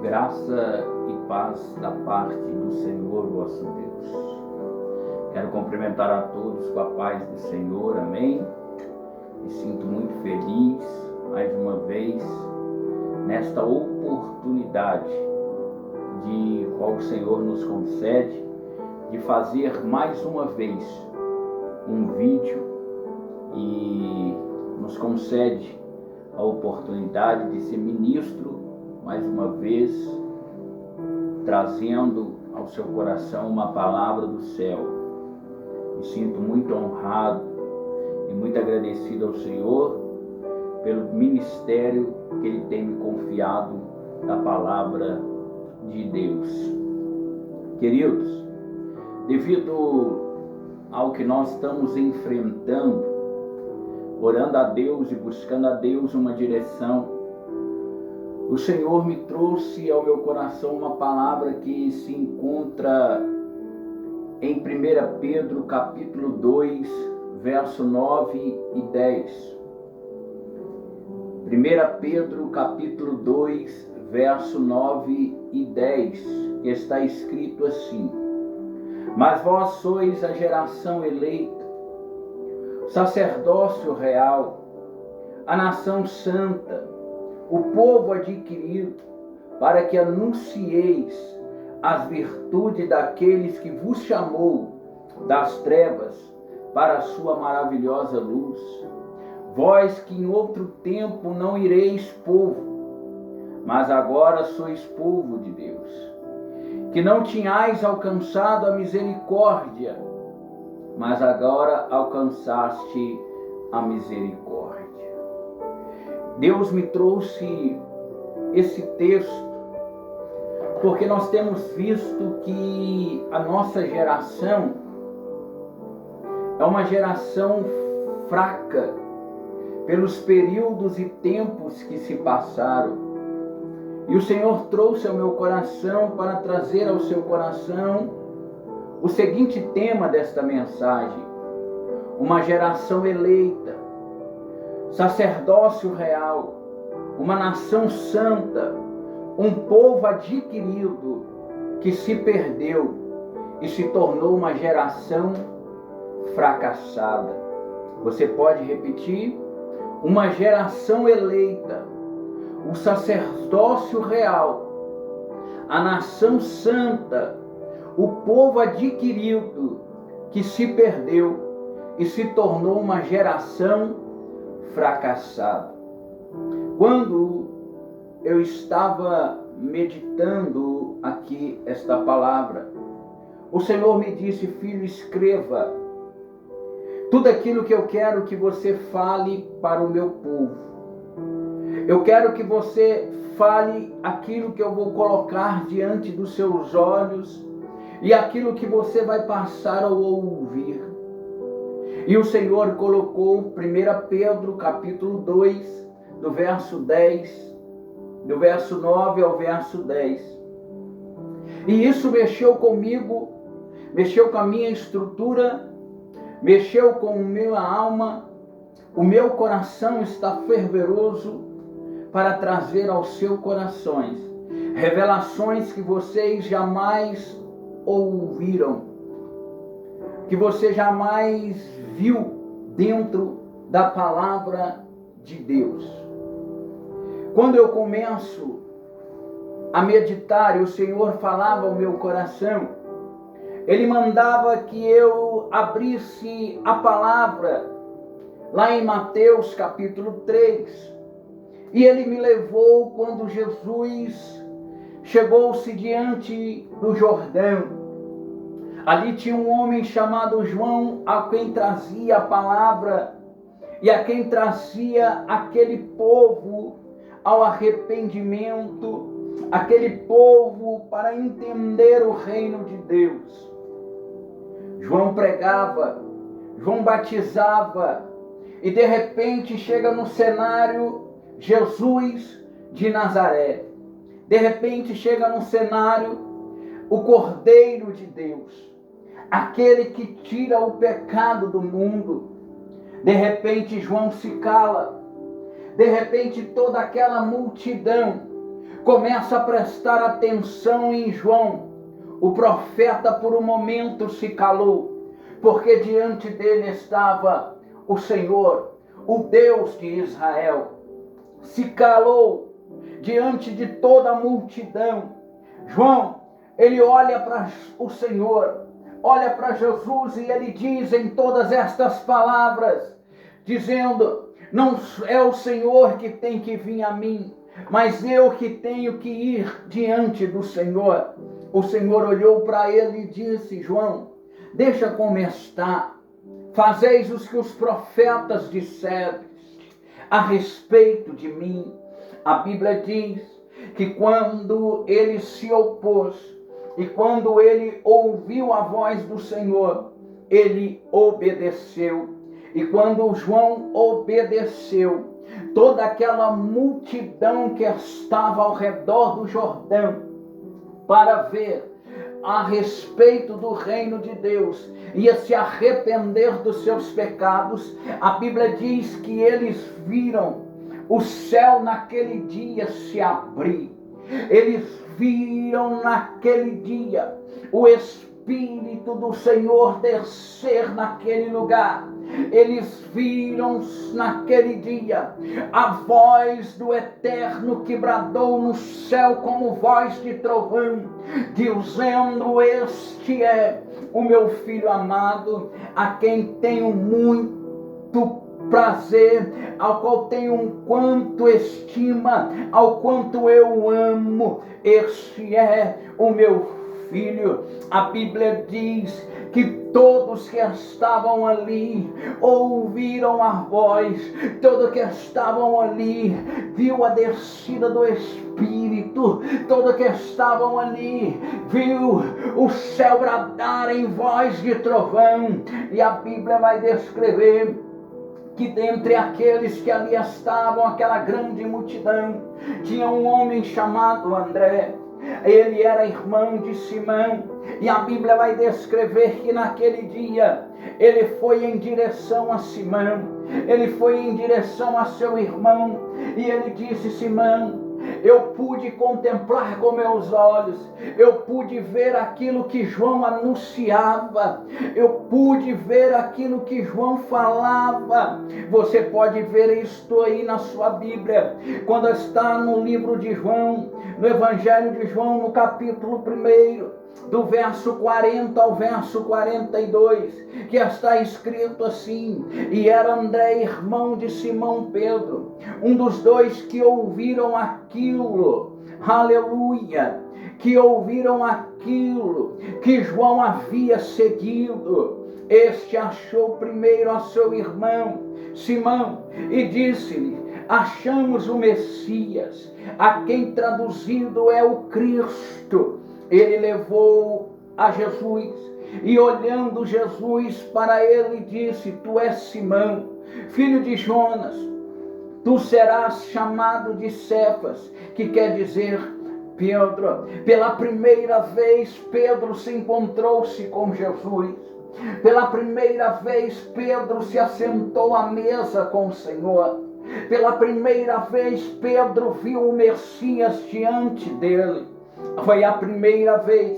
Graça e paz da parte do Senhor vosso Deus. Quero cumprimentar a todos com a paz do Senhor, amém? Me sinto muito feliz, mais uma vez, nesta oportunidade de qual o Senhor nos concede de fazer mais uma vez um vídeo e nos concede a oportunidade de ser ministro mais uma vez, trazendo ao seu coração uma palavra do céu. Me sinto muito honrado e muito agradecido ao Senhor pelo ministério que Ele tem me confiado da palavra de Deus. Queridos, devido ao que nós estamos enfrentando, orando a Deus e buscando a Deus uma direção, o Senhor me trouxe ao meu coração uma palavra que se encontra em 1 Pedro capítulo 2, verso 9 e 10. 1 Pedro capítulo 2, verso 9 e 10, está escrito assim: Mas vós sois a geração eleita, sacerdócio real, a nação santa, o povo adquirido, para que anuncieis as virtudes daqueles que vos chamou das trevas para a sua maravilhosa luz. Vós que em outro tempo não ireis povo, mas agora sois povo de Deus, que não tinhais alcançado a misericórdia, mas agora alcançaste a misericórdia. Deus me trouxe esse texto porque nós temos visto que a nossa geração é uma geração fraca pelos períodos e tempos que se passaram. E o Senhor trouxe ao meu coração para trazer ao seu coração o seguinte tema desta mensagem: uma geração eleita, sacerdócio real, uma nação santa, um povo adquirido que se perdeu e se tornou uma geração fracassada. Você pode repetir? Uma geração eleita, o sacerdócio real, a nação santa, o povo adquirido que se perdeu e se tornou uma geração fracassada. Quando eu estava meditando aqui esta palavra, o Senhor me disse: filho, escreva tudo aquilo que eu quero que você fale para o meu povo. Eu quero que você fale aquilo que eu vou colocar diante dos seus olhos e aquilo que você vai passar a ouvir. E o Senhor colocou 1 Pedro capítulo 2, do verso 10, do verso 9 ao verso 10. E isso mexeu comigo, mexeu com a minha estrutura, mexeu com a minha alma. O meu coração está fervoroso para trazer aos seus corações revelações que vocês jamais ouviram, que você jamais viu dentro da palavra de Deus. Quando eu começo a meditar e o Senhor falava ao meu coração, Ele mandava que eu abrisse a palavra lá em Mateus capítulo 3. E Ele me levou quando Jesus chegou-se diante do Jordão. Ali tinha um homem chamado João, a quem trazia a palavra e a quem trazia aquele povo ao arrependimento, aquele povo para entender o reino de Deus. João pregava, João batizava, e de repente chega no cenário Jesus de Nazaré. De repente chega no cenário o Cordeiro de Deus, aquele que tira o pecado do mundo. De repente João se cala. De repente toda aquela multidão começa a prestar atenção em João. O profeta por um momento se calou, porque diante dele estava o Senhor, o Deus de Israel. Se calou diante de toda a multidão. João, ele olha para o Senhor, olha para Jesus e ele diz em todas estas palavras, dizendo: não é o Senhor que tem que vir a mim, mas eu que tenho que ir diante do Senhor. O Senhor olhou para ele e disse: João, deixa como está, fazeis o que os profetas disseram a respeito de mim. A Bíblia diz que quando ele se opôs e quando ele ouviu a voz do Senhor, ele obedeceu. E quando João obedeceu, toda aquela multidão que estava ao redor do Jordão para ver a respeito do reino de Deus, ia se arrepender dos seus pecados. A Bíblia diz que eles viram o céu naquele dia se abrir. Eles viram naquele dia o Espírito do Senhor descer naquele lugar. Eles viram naquele dia a voz do Eterno que bradou no céu como voz de trovão, dizendo: este é o meu Filho amado, a quem tenho muito prazer, ao qual tenho um quanto estima, ao quanto eu amo. Este é o meu Filho. A Bíblia diz que todos que estavam ali ouviram a voz, todos que estavam ali viu a descida do Espírito, todos que estavam ali viu o céu bradar em voz de trovão. E a Bíblia vai descrever que dentre aqueles que ali estavam, aquela grande multidão, tinha um homem chamado André. Ele era irmão de Simão, e a Bíblia vai descrever que naquele dia ele foi em direção a Simão, ele foi em direção a seu irmão, e ele disse: Simão, eu pude contemplar com meus olhos, eu pude ver aquilo que João anunciava, eu pude ver aquilo que João falava. Você pode ver isto aí na sua Bíblia, quando está no livro de João, no Evangelho de João, no capítulo 1, do verso 40 ao verso 42, que está escrito assim: e era André, irmão de Simão Pedro, um dos dois que ouviram aquilo, aleluia, que ouviram aquilo que João havia seguido. Este achou primeiro a seu irmão Simão e disse-lhe: achamos o Messias, a quem traduzido é o Cristo. Ele levou a Jesus e, olhando Jesus para ele, disse: tu és Simão, filho de Jonas, tu serás chamado de Cefas, que quer dizer Pedro. Pela primeira vez Pedro se encontrou-se com Jesus. Pela primeira vez Pedro se assentou à mesa com o Senhor. Pela primeira vez Pedro viu o Messias diante dele. Foi a primeira vez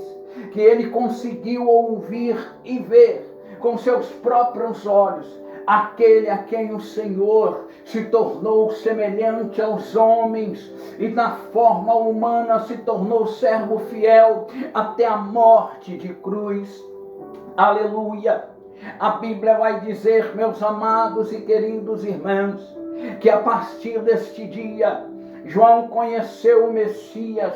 que ele conseguiu ouvir e ver com seus próprios olhos aquele a quem o Senhor se tornou semelhante aos homens e na forma humana se tornou servo fiel até a morte de cruz. Aleluia! A Bíblia vai dizer, meus amados e queridos irmãos, que a partir deste dia João conheceu o Messias.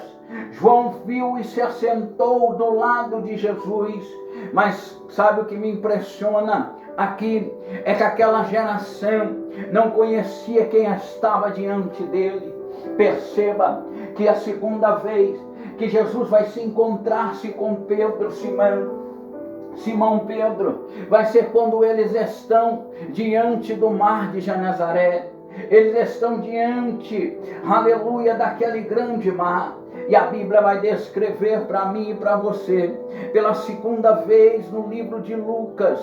João viu e se assentou do lado de Jesus. Mas sabe o que me impressiona aqui? É que aquela geração não conhecia quem estava diante dele. Perceba que a segunda vez que Jesus vai se encontrar-se com Pedro, Simão Pedro, vai ser quando eles estão diante do mar de Genezaré. Eles estão diante, aleluia, daquele grande mar. E a Bíblia vai descrever para mim e para você, pela segunda vez no livro de Lucas,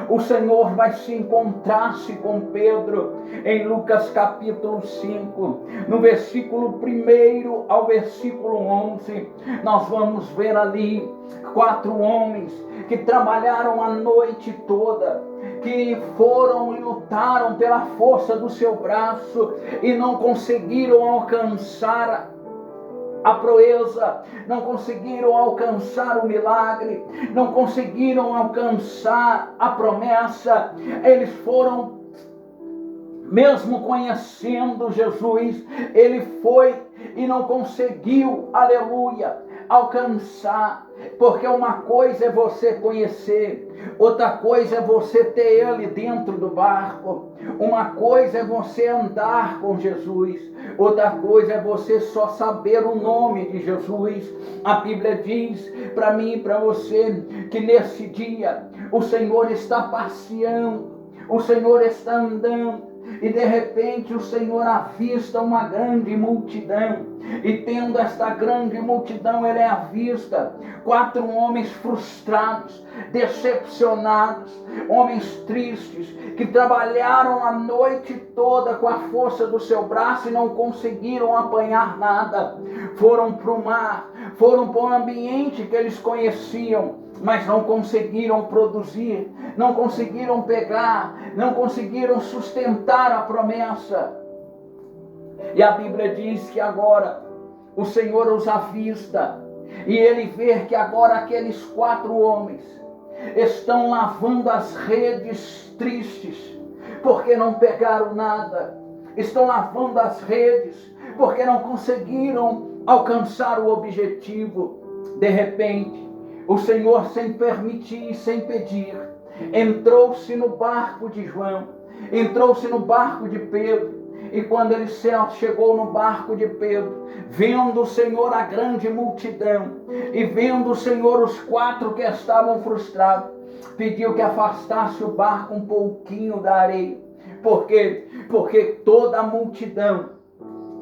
o Senhor vai se encontrar-se com Pedro, em Lucas capítulo 5, no versículo 1 ao versículo 11, nós vamos ver ali 4 homens que trabalharam a noite toda, que foram e lutaram pela força do seu braço e não conseguiram alcançar a proeza, não conseguiram alcançar o milagre, não conseguiram alcançar a promessa. Eles foram, mesmo conhecendo Jesus, ele foi e não conseguiu, aleluia, alcançar, porque uma coisa é você conhecer, outra coisa é você ter ele dentro do barco, uma coisa é você andar com Jesus, outra coisa é você só saber o nome de Jesus. A Bíblia diz para mim e para você que nesse dia o Senhor está passeando, o Senhor está andando, e de repente o Senhor avista uma grande multidão, e tendo esta grande multidão, ele avista 4 homens frustrados, decepcionados, homens tristes, que trabalharam a noite toda com a força do seu braço e não conseguiram apanhar nada. Foram para o mar, foram para um ambiente que eles conheciam, mas não conseguiram produzir, não conseguiram pegar, não conseguiram sustentar a promessa. E a Bíblia diz que agora o Senhor os avista, e ele vê que agora aqueles 4 homens estão lavando as redes tristes, porque não pegaram nada, estão lavando as redes, porque não conseguiram alcançar o objetivo. De repente, o Senhor, sem permitir, sem pedir, entrou-se no barco de João, entrou-se no barco de Pedro, e quando ele chegou no barco de Pedro, vendo o Senhor a grande multidão, e vendo o Senhor os 4 que estavam frustrados, pediu que afastasse o barco um pouquinho da areia. Por quê? Porque toda a multidão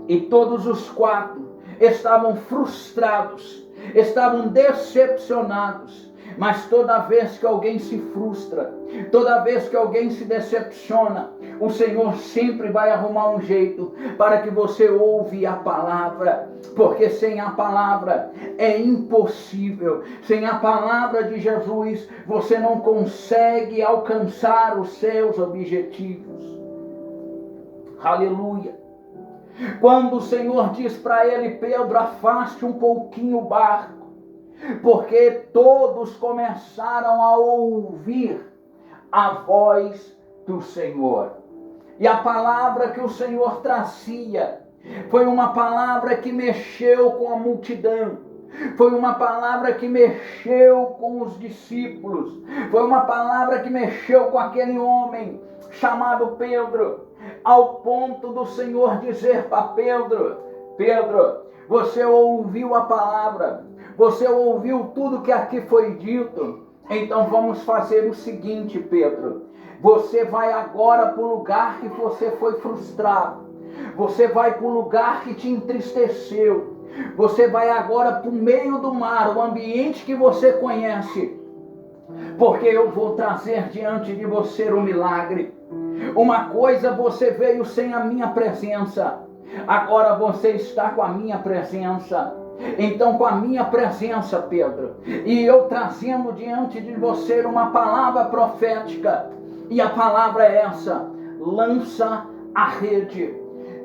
e todos os 4 estavam frustrados, estavam decepcionados. Mas toda vez que alguém se frustra, toda vez que alguém se decepciona, o Senhor sempre vai arrumar um jeito para que você ouve a palavra, porque sem a palavra é impossível. Sem a palavra de Jesus, você não consegue alcançar os seus objetivos. Aleluia! Quando o Senhor diz para ele: Pedro, afaste um pouquinho o barco, porque todos começaram a ouvir a voz do Senhor. E a palavra que o Senhor trazia foi uma palavra que mexeu com a multidão, foi uma palavra que mexeu com os discípulos, foi uma palavra que mexeu com aquele homem chamado Pedro, ao ponto do Senhor dizer para Pedro: Pedro, você ouviu a palavra, você ouviu tudo que aqui foi dito, então vamos fazer o seguinte, Pedro, você vai agora para o lugar que você foi frustrado, você vai para o lugar que te entristeceu, você vai agora para o meio do mar, o ambiente que você conhece, porque eu vou trazer diante de você um milagre. Uma coisa, você veio sem a minha presença, agora você está com a minha presença. Então, com a minha presença, Pedro, e eu trazendo diante de você uma palavra profética, e a palavra é essa: lança a rede,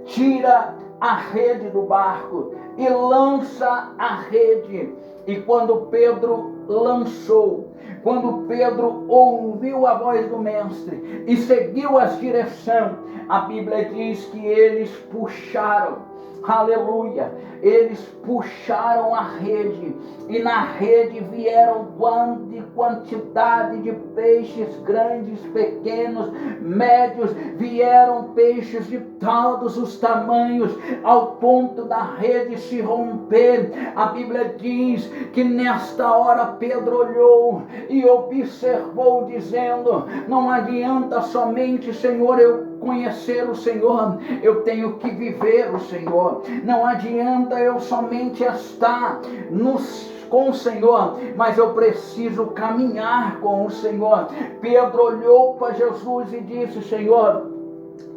tira a rede do barco e lança a rede. E quando Pedro lançou, quando Pedro ouviu a voz do mestre e seguiu as direções, a Bíblia diz que eles puxaram, aleluia, eles puxaram a rede, e na rede vieram grande quantidade de peixes, grandes, pequenos, médios, vieram peixes de todos os tamanhos, ao ponto da rede se romper. A Bíblia diz que nesta hora Pedro olhou e observou, dizendo: não adianta somente, Senhor, eu conhecer o Senhor, eu tenho que viver o Senhor. Não adianta eu somente estar com o Senhor, mas eu preciso caminhar com o Senhor. Pedro olhou para Jesus e disse: Senhor,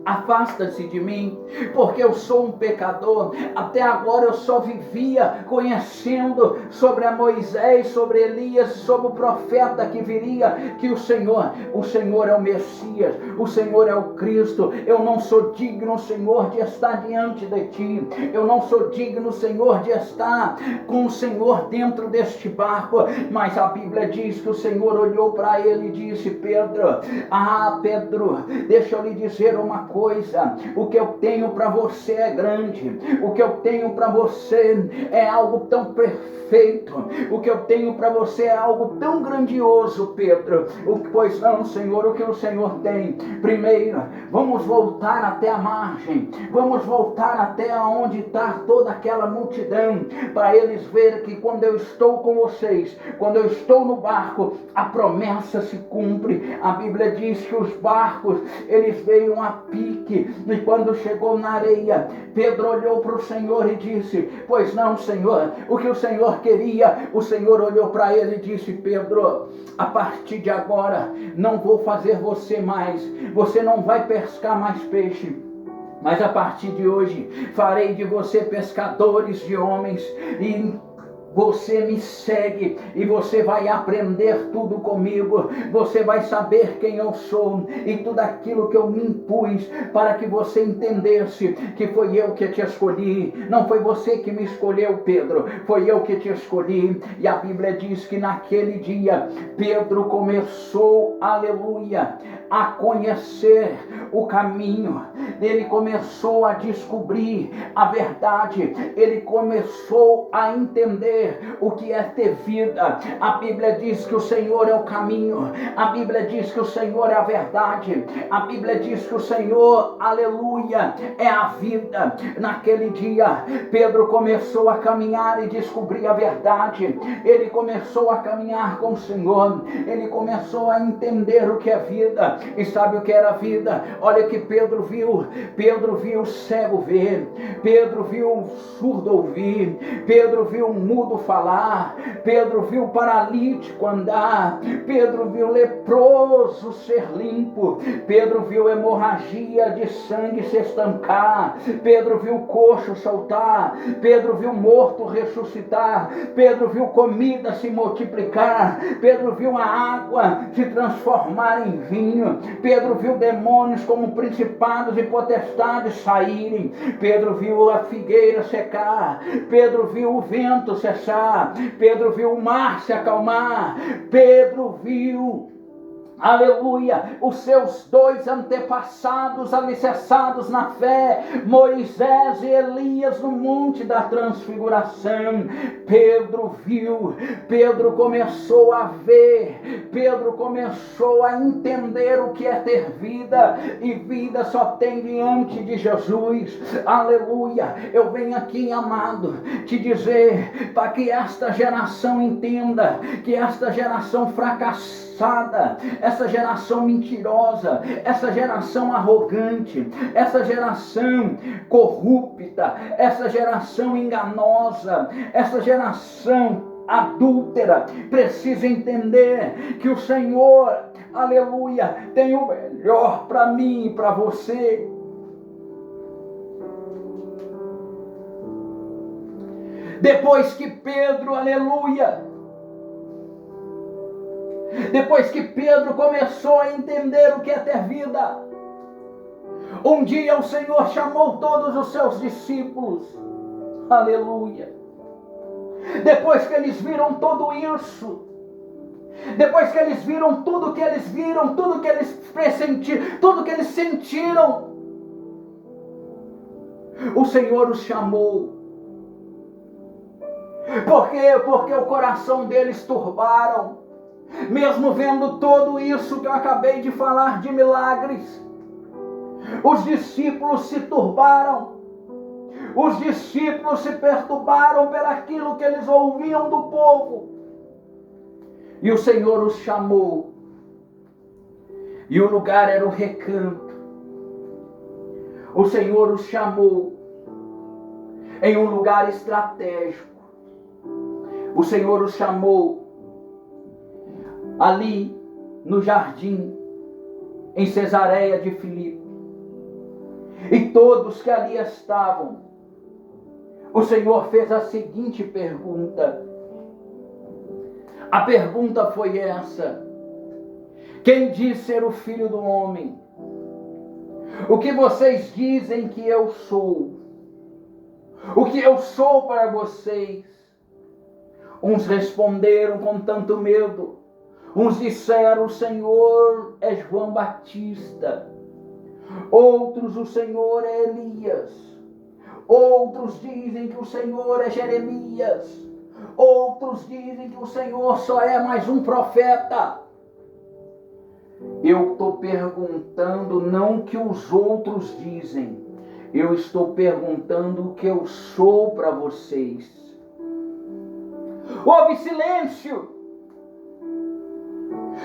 afasta-se de mim, porque eu sou um pecador. Até agora eu só vivia conhecendo sobre a Moisés, sobre Elias, sobre o profeta que viria, que o Senhor é o Messias, o Senhor é o Cristo. Eu não sou digno, Senhor, de estar diante de ti. Eu não sou digno, Senhor, de estar com o Senhor dentro deste barco. Mas a Bíblia diz que o Senhor olhou para ele e disse: Pedro, Pedro, deixa eu lhe dizer uma coisa, o que eu tenho para você é grande, o que eu tenho para você é algo tão perfeito, o que eu tenho para você é algo tão grandioso, Pedro. Pois não, Senhor, o que o Senhor tem? Primeiro, vamos voltar até a margem, vamos voltar até onde está toda aquela multidão, para eles verem que quando eu estou com vocês, quando eu estou no barco, a promessa se cumpre. A Bíblia diz que os barcos, eles veio a pique, e quando chegou na areia, Pedro olhou para o Senhor e disse: pois não, Senhor, o que o Senhor queria? O Senhor olhou para ele e disse: Pedro, a partir de agora, não vou fazer você não vai pescar mais peixe, mas a partir de hoje, farei de você pescadores de homens, e você me segue e você vai aprender tudo comigo. Você vai saber quem eu sou e tudo aquilo que eu me impus, para que você entendesse que foi eu que te escolhi. Não foi você que me escolheu, Pedro, foi eu que te escolhi. E a Bíblia diz que naquele dia Pedro começou, aleluia, a conhecer o caminho. Ele começou a descobrir a verdade. Ele começou a entender o que é ter vida. A Bíblia diz que o Senhor é o caminho. A Bíblia diz que o Senhor é a verdade. A Bíblia diz que o Senhor, aleluia, é a vida. Naquele dia, Pedro começou a caminhar e descobrir a verdade. Ele começou a caminhar com o Senhor. Ele começou a entender o que é vida. E sabe o que era vida? Olha que Pedro viu. Pedro viu o cego ver. Pedro viu o surdo ouvir. Pedro viu o mudo falar. Pedro viu o paralítico andar. Pedro viu o leproso ser limpo. Pedro viu hemorragia de sangue se estancar. Pedro viu o coxo saltar. Pedro viu o morto ressuscitar. Pedro viu comida se multiplicar. Pedro viu a água se transformar em vinho. Pedro viu demônios como principados e potestades saírem. Pedro viu a figueira secar. Pedro viu o vento cessar. Pedro viu o mar se acalmar. Pedro viu, aleluia, os seus dois antepassados alicerçados na fé, Moisés e Elias, no monte da transfiguração. Pedro viu, Pedro começou a ver, Pedro começou a entender o que é ter vida, e vida só tem diante de Jesus. Aleluia. Eu venho aqui, amado, te dizer, para que esta geração entenda, que esta geração fracassada, essa geração mentirosa, essa geração arrogante, essa geração corrupta, essa geração enganosa, essa geração adúltera, precisa entender que o Senhor, aleluia, tem o melhor para mim e para você. Depois que Pedro, aleluia, depois que Pedro começou a entender o que é ter vida, um dia o Senhor chamou todos os seus discípulos, aleluia. Depois que eles viram tudo isso, depois que eles viram tudo que eles viram, tudo que eles pressentiram, tudo que eles sentiram, o Senhor os chamou. Por quê? Porque o coração deles turbaram. Mesmo vendo tudo isso que eu acabei de falar de milagres, os discípulos se turbaram. Os discípulos se perturbaram pelaquilo que eles ouviam do povo. E o Senhor os chamou. E o lugar era o recanto. O Senhor os chamou em um lugar estratégico. O Senhor os chamou ali no jardim, em Cesareia de Filipe. E todos que ali estavam, o Senhor fez a seguinte pergunta. A pergunta foi essa: quem diz ser o Filho do Homem? O que vocês dizem que eu sou? O que eu sou para vocês? Uns responderam com tanto medo. Uns disseram: o Senhor é João Batista. Outros: o Senhor é Elias. Outros dizem que o Senhor é Jeremias. Outros dizem que o Senhor só é mais um profeta. Eu estou perguntando não o que os outros dizem. Eu estou perguntando o que eu sou para vocês. Houve silêncio,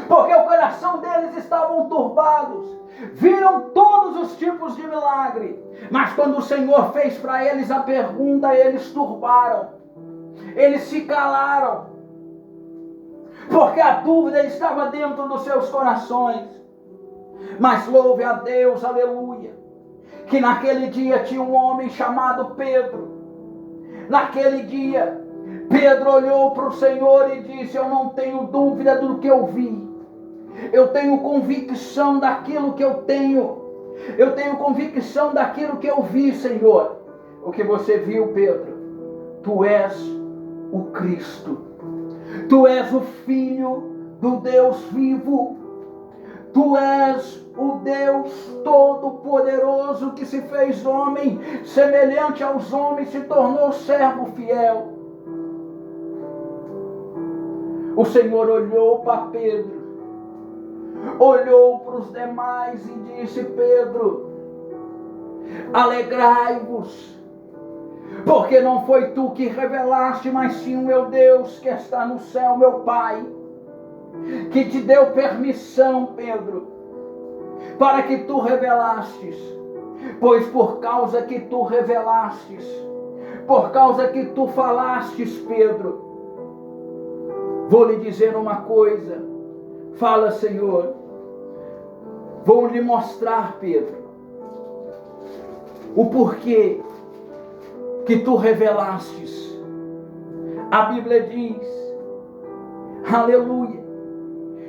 porque o coração deles estavam turbados. Viram todos os tipos de milagre, mas quando o Senhor fez para eles a pergunta, eles turbaram, eles se calaram, porque a dúvida estava dentro dos seus corações. Mas louve a Deus, aleluia, que naquele dia tinha um homem chamado Pedro. Naquele dia, Pedro olhou para o Senhor e disse: eu não tenho dúvida do que eu vi. Eu tenho convicção daquilo que eu tenho. Eu tenho convicção daquilo que eu vi, Senhor. O que você viu, Pedro? Tu és o Cristo. Tu és o Filho do Deus vivo. Tu és o Deus Todo-Poderoso que se fez homem, semelhante aos homens, se tornou servo fiel. O Senhor olhou para Pedro, olhou para os demais e disse: Pedro, alegrai-vos, porque não foi tu que revelaste, mas sim o meu Deus que está no céu, meu Pai, que te deu permissão, Pedro, para que tu revelastes. Pois por causa que tu revelastes, por causa que tu falastes, Pedro, vou lhe dizer uma coisa. Fala, Senhor. Vou lhe mostrar, Pedro, o porquê que tu revelastes. A Bíblia diz, aleluia,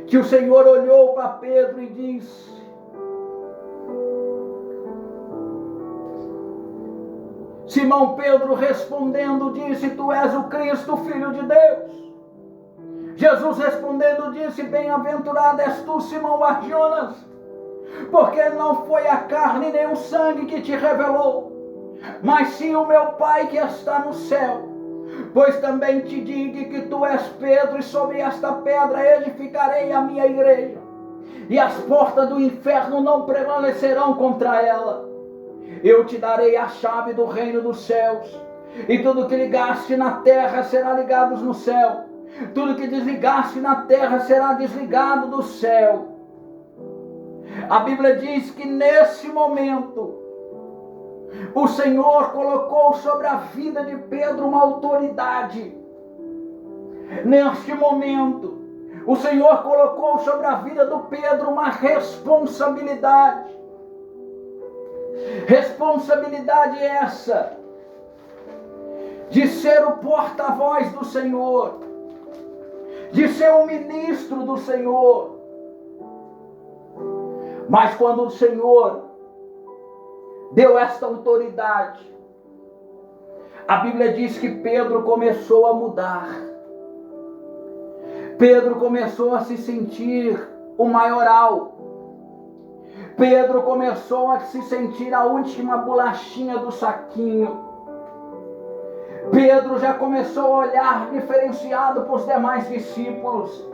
que o Senhor olhou para Pedro e disse: Simão Pedro respondendo disse: tu és o Cristo, Filho de Deus. Jesus respondendo disse: bem-aventurado és tu, Simão Bar-Jonas, porque não foi a carne nem o sangue que te revelou, mas sim o meu Pai que está no céu. Pois também te digo que tu és Pedro, e sobre esta pedra edificarei a minha igreja, e as portas do inferno não prevalecerão contra ela. Eu te darei a chave do reino dos céus, e tudo que ligaste na terra será ligado no céu, tudo que desligaste na terra será desligado do céu. A Bíblia diz que nesse momento o Senhor colocou sobre a vida de Pedro uma autoridade. Neste momento o Senhor colocou sobre a vida do Pedro uma responsabilidade. Responsabilidade essa de ser o porta-voz do Senhor, de ser o ministro do Senhor. Mas quando o Senhor deu esta autoridade, a Bíblia diz que Pedro começou a mudar. Pedro começou a se sentir o maioral. Pedro começou a se sentir a última bolachinha do saquinho. Pedro já começou a olhar diferenciado para os demais discípulos.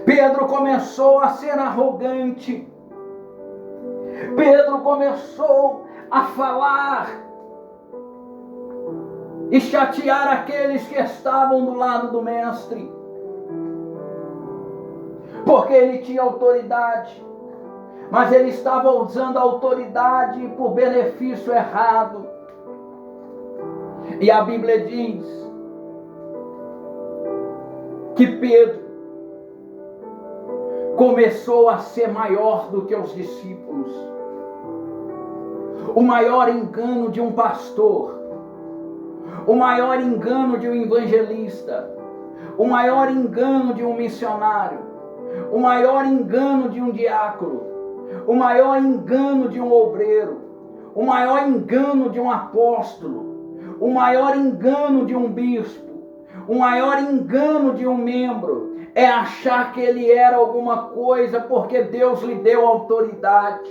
Pedro começou a ser arrogante. Pedro começou a falar e chatear aqueles que estavam do lado do mestre, porque ele tinha autoridade. mas ele estava usando a autoridade por benefício errado. E a Bíblia diz que Pedro começou a ser maior do que os discípulos. O maior engano de um pastor, o maior engano de um evangelista, o maior engano de um missionário, o maior engano de um diácono, o maior engano de um obreiro, o maior engano de um apóstolo, o maior engano de um bispo, o maior engano de um membro é achar que ele era alguma coisa porque Deus lhe deu autoridade.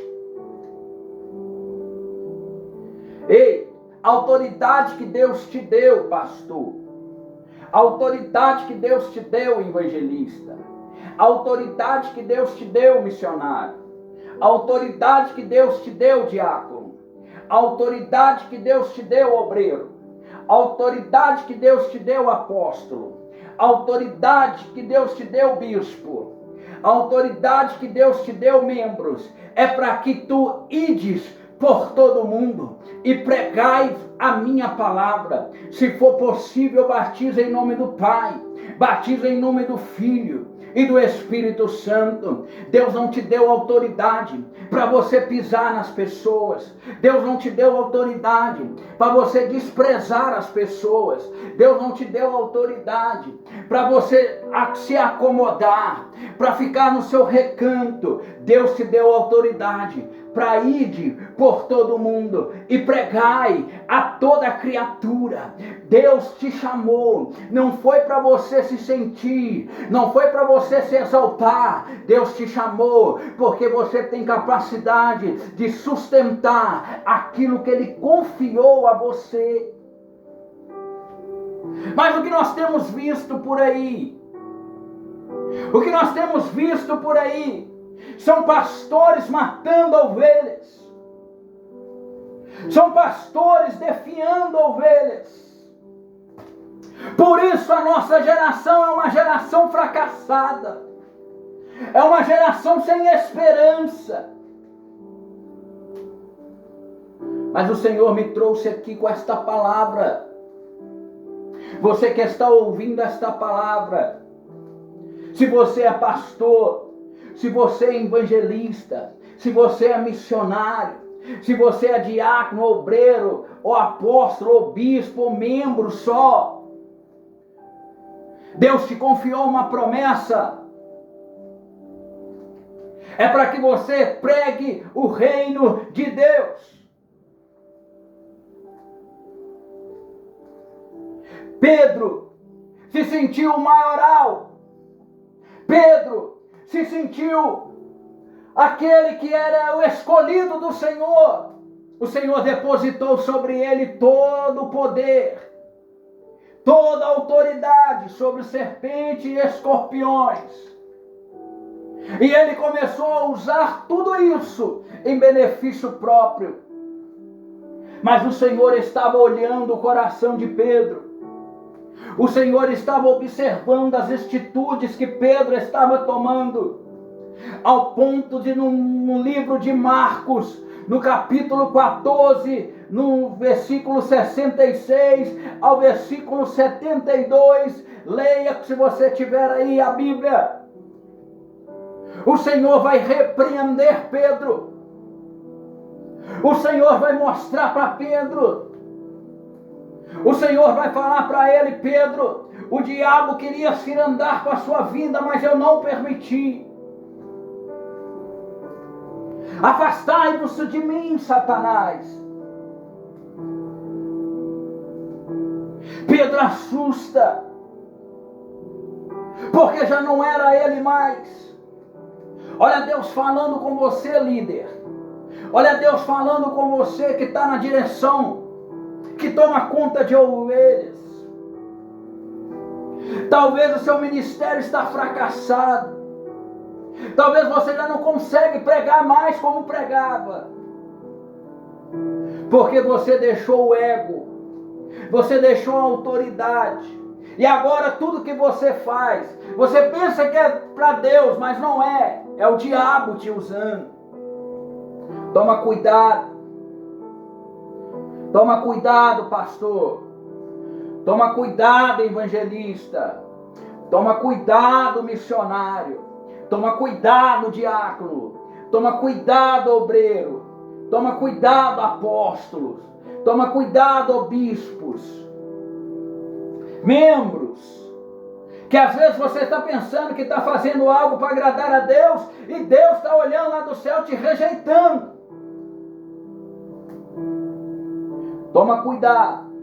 Ei, a autoridade que Deus te deu, pastor, a autoridade que Deus te deu, evangelista, a autoridade que Deus te deu, missionário, a autoridade que Deus te deu, diácono, a autoridade que Deus te deu, obreiro, a autoridade que Deus te deu, apóstolo, a autoridade que Deus te deu, bispo, a autoridade que Deus te deu, membros, é para que tu ides por todo mundo e pregai a minha palavra. Se for possível, batiza em nome do Pai, batiza em nome do Filho e do Espírito Santo. Deus não te deu autoridade para você pisar nas pessoas. Deus não te deu autoridade para você desprezar as pessoas. Deus não te deu autoridade para você se acomodar, para ficar no seu recanto. Deus te deu autoridade para ir por todo mundo e pregai a toda criatura. Deus te chamou, não foi para você se sentir, não foi para você se exaltar. Deus te chamou porque você tem capacidade de sustentar aquilo que Ele confiou a você. Mas o que nós temos visto por aí, são pastores matando ovelhas, são pastores defiando ovelhas. Por isso a nossa geração é uma geração fracassada, é uma geração sem esperança. Mas o Senhor me trouxe aqui com esta palavra. Você que está ouvindo esta palavra, se você é pastor, se você é evangelista, se você é missionário, se você é diácono, obreiro, ou apóstolo, ou bispo, ou membro só, Deus te confiou uma promessa. É para que você pregue o reino de Deus. Pedro se sentiu maioral. Pedro se sentiu aquele que era o escolhido do Senhor. O Senhor depositou sobre ele todo o poder, toda a autoridade sobre serpentes e escorpiões. E ele começou a usar tudo isso em benefício próprio. Mas o Senhor estava olhando o coração de Pedro. O Senhor estava observando as atitudes que Pedro estava tomando, ao ponto de no livro de Marcos, no capítulo 14, no versículo 66 ao versículo 72, leia se você tiver aí a Bíblia. O Senhor vai repreender Pedro. O Senhor vai mostrar para Pedro. O Senhor vai falar para ele: Pedro, o diabo queria se andar com a sua vida, mas eu não permiti. Afastai-vos de mim, Satanás. Pedro assusta, porque já não era ele mais. Olha Deus falando com você, líder. Olha Deus falando com você que está na direção, que toma conta de ovelhas. Talvez o seu ministério está fracassado. Talvez você já não consegue pregar mais como pregava. Porque você deixou o ego. Você deixou a autoridade. E agora tudo que você faz, você pensa que é para Deus, mas não é. É o diabo te usando. Toma cuidado. Toma cuidado, pastor. Toma cuidado, evangelista. Toma cuidado, missionário. Toma cuidado, diácono. Toma cuidado, obreiro. Toma cuidado, apóstolos. Toma cuidado, bispos. Membros. Que às vezes você está pensando que está fazendo algo para agradar a Deus e Deus está olhando lá do céu te rejeitando. Toma cuidado.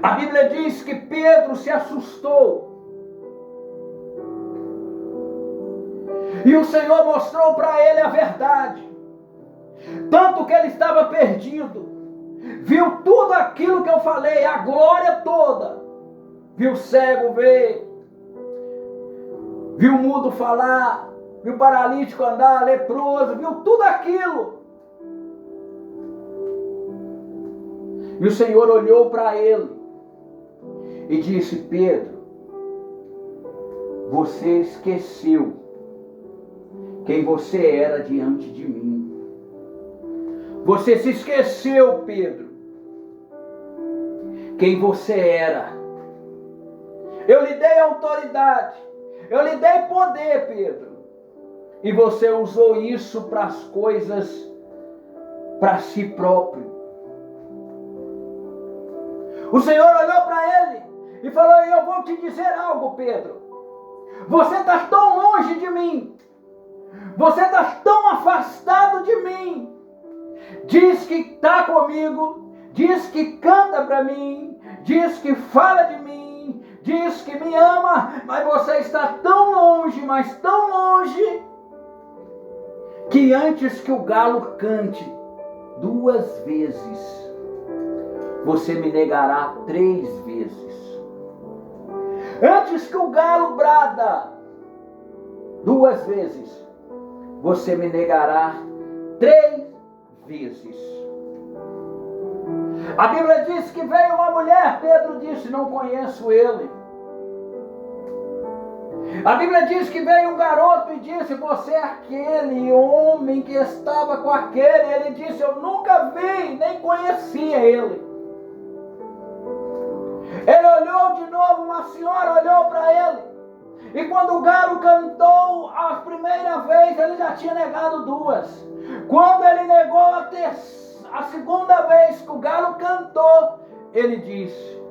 A Bíblia diz que Pedro se assustou. E o Senhor mostrou para ele a verdade. Tanto que ele estava perdido. Viu tudo aquilo que eu falei, a glória toda. Viu o cego ver. Viu o mudo falar. Viu o paralítico andar, leproso. Viu tudo aquilo. E o Senhor olhou para ele e disse: Pedro, você esqueceu quem você era diante de mim. Você se esqueceu, Pedro, quem você era. Eu lhe dei autoridade, eu lhe dei poder, Pedro, e você usou isso para as coisas, para si próprio. O Senhor olhou para ele e falou: eu vou te dizer algo, Pedro. Você está tão longe de mim. Você está tão afastado de mim. Diz que está comigo. Diz que canta para mim. Diz que fala de mim. Diz que me ama. Mas você está tão longe, mas tão longe, que antes que o galo cante 2 vezes, você me negará 3 vezes. Antes que o galo brada 2 vezes, você me negará 3 vezes. A Bíblia diz que veio uma mulher, Pedro disse: não conheço ele. A Bíblia diz que veio um garoto e disse: você é aquele homem que estava com aquele. Ele disse: eu nunca vi, nem conhecia ele. Ele olhou de novo, uma senhora olhou para ele. E quando o galo cantou a primeira vez, ele já tinha negado 2. Quando ele negou a segunda vez que o galo cantou, ele disse: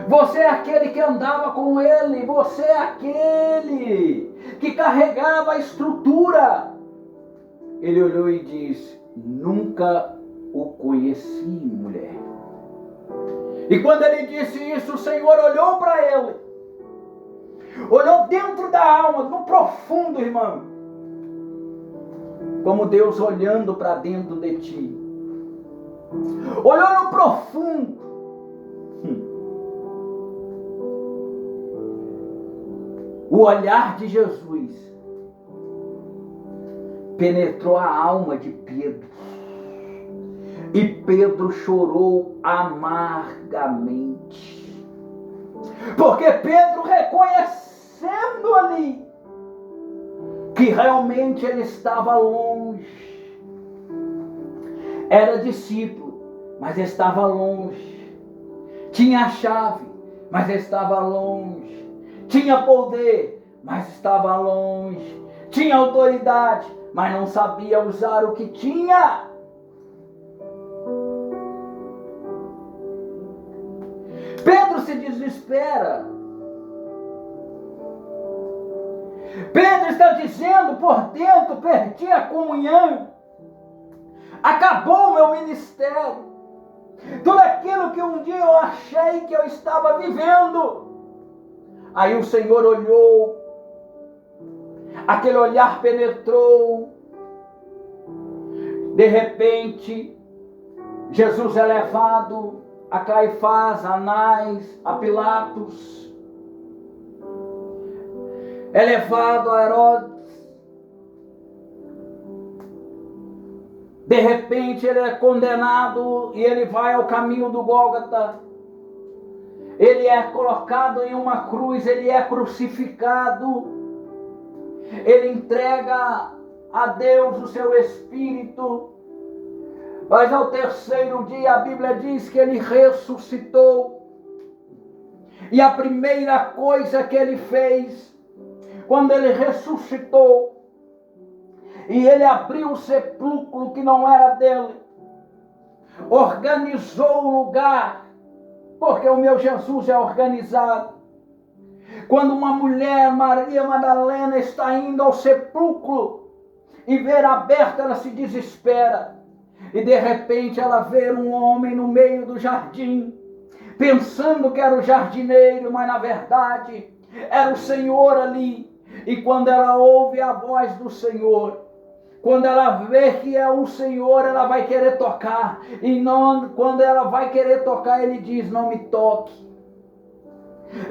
você é aquele que andava com ele, você é aquele que carregava a estrutura. Ele olhou e disse: nunca o conheci, mulher. E quando ele disse isso, o Senhor olhou para ele. Olhou dentro da alma, no profundo, irmão. Como Deus olhando para dentro de ti. Olhou no profundo. O olhar de Jesus penetrou a alma de Pedro. E Pedro chorou amargamente. Porque Pedro, reconhecendo ali que realmente ele estava longe. Era discípulo, mas estava longe. Tinha a chave, mas estava longe. Tinha poder, mas estava longe. Tinha autoridade, mas não sabia usar o que tinha. Pedro se desespera. Pedro está dizendo por dentro: perdi a comunhão. Acabou o meu ministério. Tudo aquilo que um dia eu achei que eu estava vivendo. Aí o Senhor olhou. Aquele olhar penetrou. De repente, Jesus é levado a Caifás, a Anás, a Pilatos. É levado a Herodes. De repente ele é condenado e ele vai ao caminho do Gólgota. Ele é colocado em uma cruz, ele é crucificado. Ele entrega a Deus o seu Espírito. Mas ao terceiro dia a Bíblia diz que ele ressuscitou. E a primeira coisa que ele fez, quando ele ressuscitou, e ele abriu o sepulcro que não era dele, organizou o lugar, porque o meu Jesus é organizado. Quando uma mulher, Maria Madalena, está indo ao sepulcro e vê aberto, ela se desespera. E de repente ela vê um homem no meio do jardim, pensando que era o jardineiro, mas na verdade era o Senhor ali. E quando ela ouve a voz do Senhor, quando ela vê que é o Senhor, ela vai querer tocar. E não, quando ela vai querer tocar, ele diz: não me toque.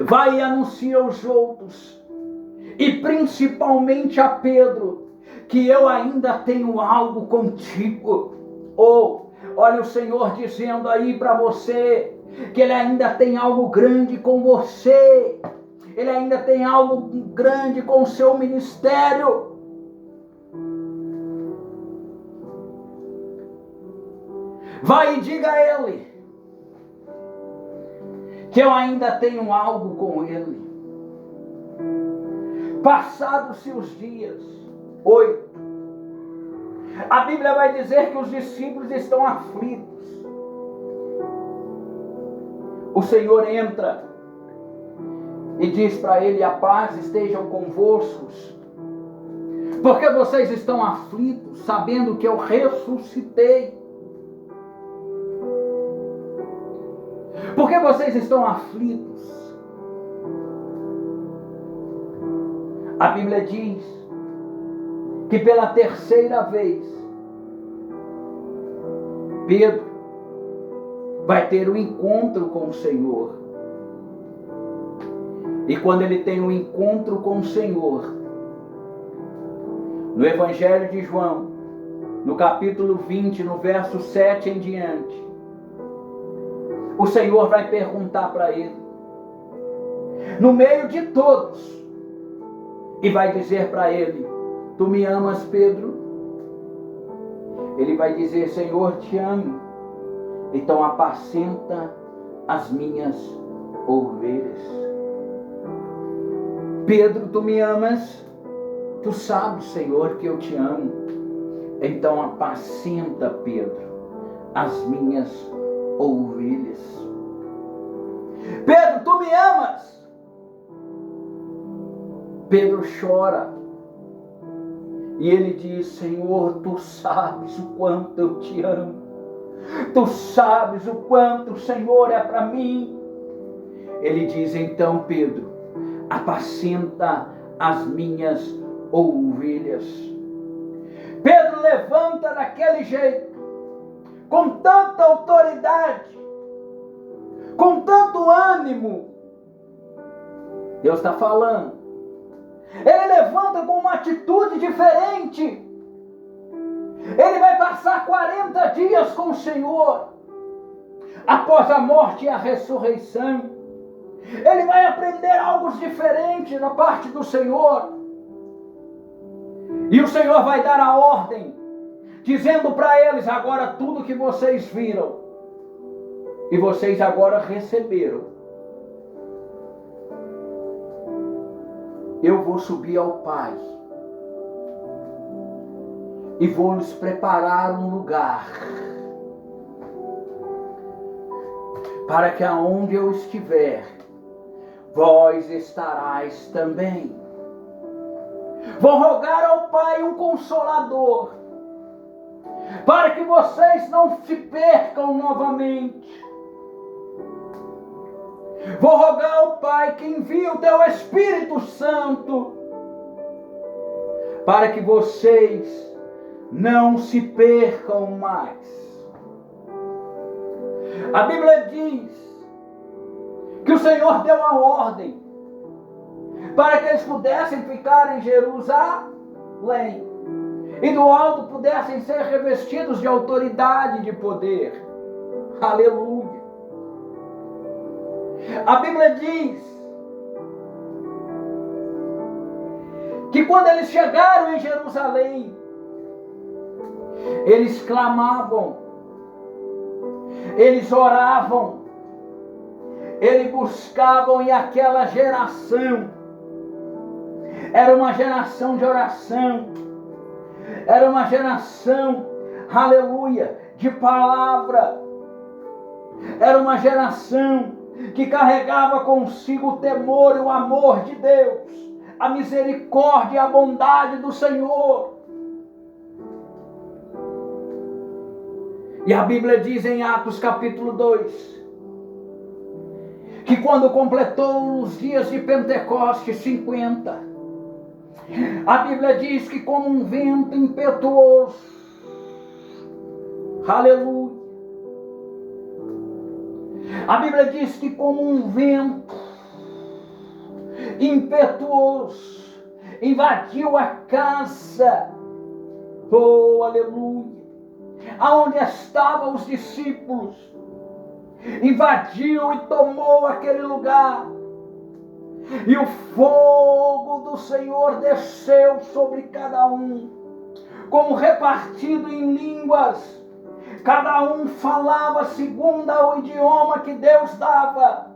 Vai e anuncia aos outros, e principalmente a Pedro, que eu ainda tenho algo contigo. Olha o Senhor dizendo aí para você, que Ele ainda tem algo grande com você. Ele ainda tem algo grande com o seu ministério. Vai e diga a Ele que eu ainda tenho algo com Ele. Passados-se os dias, 8, a Bíblia vai dizer que os discípulos estão aflitos. O Senhor entra e diz para ele: a paz estejam convosco. Porque vocês estão aflitos, sabendo que eu ressuscitei? Por que vocês estão aflitos? A Bíblia diz que pela terceira vez Pedro vai ter um encontro com o Senhor. E quando ele tem um encontro com o Senhor, no Evangelho de João, no capítulo 20, no verso 7 em diante, o Senhor vai perguntar para ele, no meio de todos, e vai dizer para ele: tu me amas, Pedro? Ele vai dizer: Senhor, te amo. Então apacenta as minhas ovelhas. Pedro, tu me amas? Tu sabes, Senhor, que eu te amo. Então apacenta, Pedro, as minhas ovelhas. Pedro, tu me amas? Pedro chora. E ele diz: Senhor, tu sabes o quanto eu te amo. Tu sabes o quanto o Senhor é para mim. Ele diz: então, Pedro, apacenta as minhas ovelhas. Pedro levanta daquele jeito, com tanta autoridade, com tanto ânimo. Deus está falando. Ele levanta com uma atitude diferente. Ele vai passar 40 dias com o Senhor. Após a morte e a ressurreição, ele vai aprender algo diferente da parte do Senhor. E o Senhor vai dar a ordem, dizendo para eles: agora tudo que vocês viram, e vocês agora receberam, eu vou subir ao Pai e vou lhes preparar um lugar, para que aonde eu estiver, vós estarás também. Vou rogar ao Pai um Consolador, para que vocês não se percam novamente. Vou rogar ao Pai que envie o teu Espírito Santo, para que vocês não se percam mais. A Bíblia diz que o Senhor deu a ordem para que eles pudessem ficar em Jerusalém e do alto pudessem ser revestidos de autoridade e de poder. Aleluia! A Bíblia diz que quando eles chegaram em Jerusalém, Eles clamavam, eles oravam, eles buscavam, e aquela geração era uma geração de oração, era uma geração, aleluia, de palavra, era uma geração que carregava consigo o temor e o amor de Deus, a misericórdia e a bondade do Senhor. E a Bíblia diz em Atos capítulo 2, que quando completou os dias de Pentecostes 50, a Bíblia diz que como um vento impetuoso, aleluia, a Bíblia diz que como um vento impetuoso invadiu a casa, oh aleluia, aonde estavam os discípulos, invadiu e tomou aquele lugar, e o fogo do Senhor desceu sobre cada um, como repartido em línguas, cada um falava segundo o idioma que Deus dava,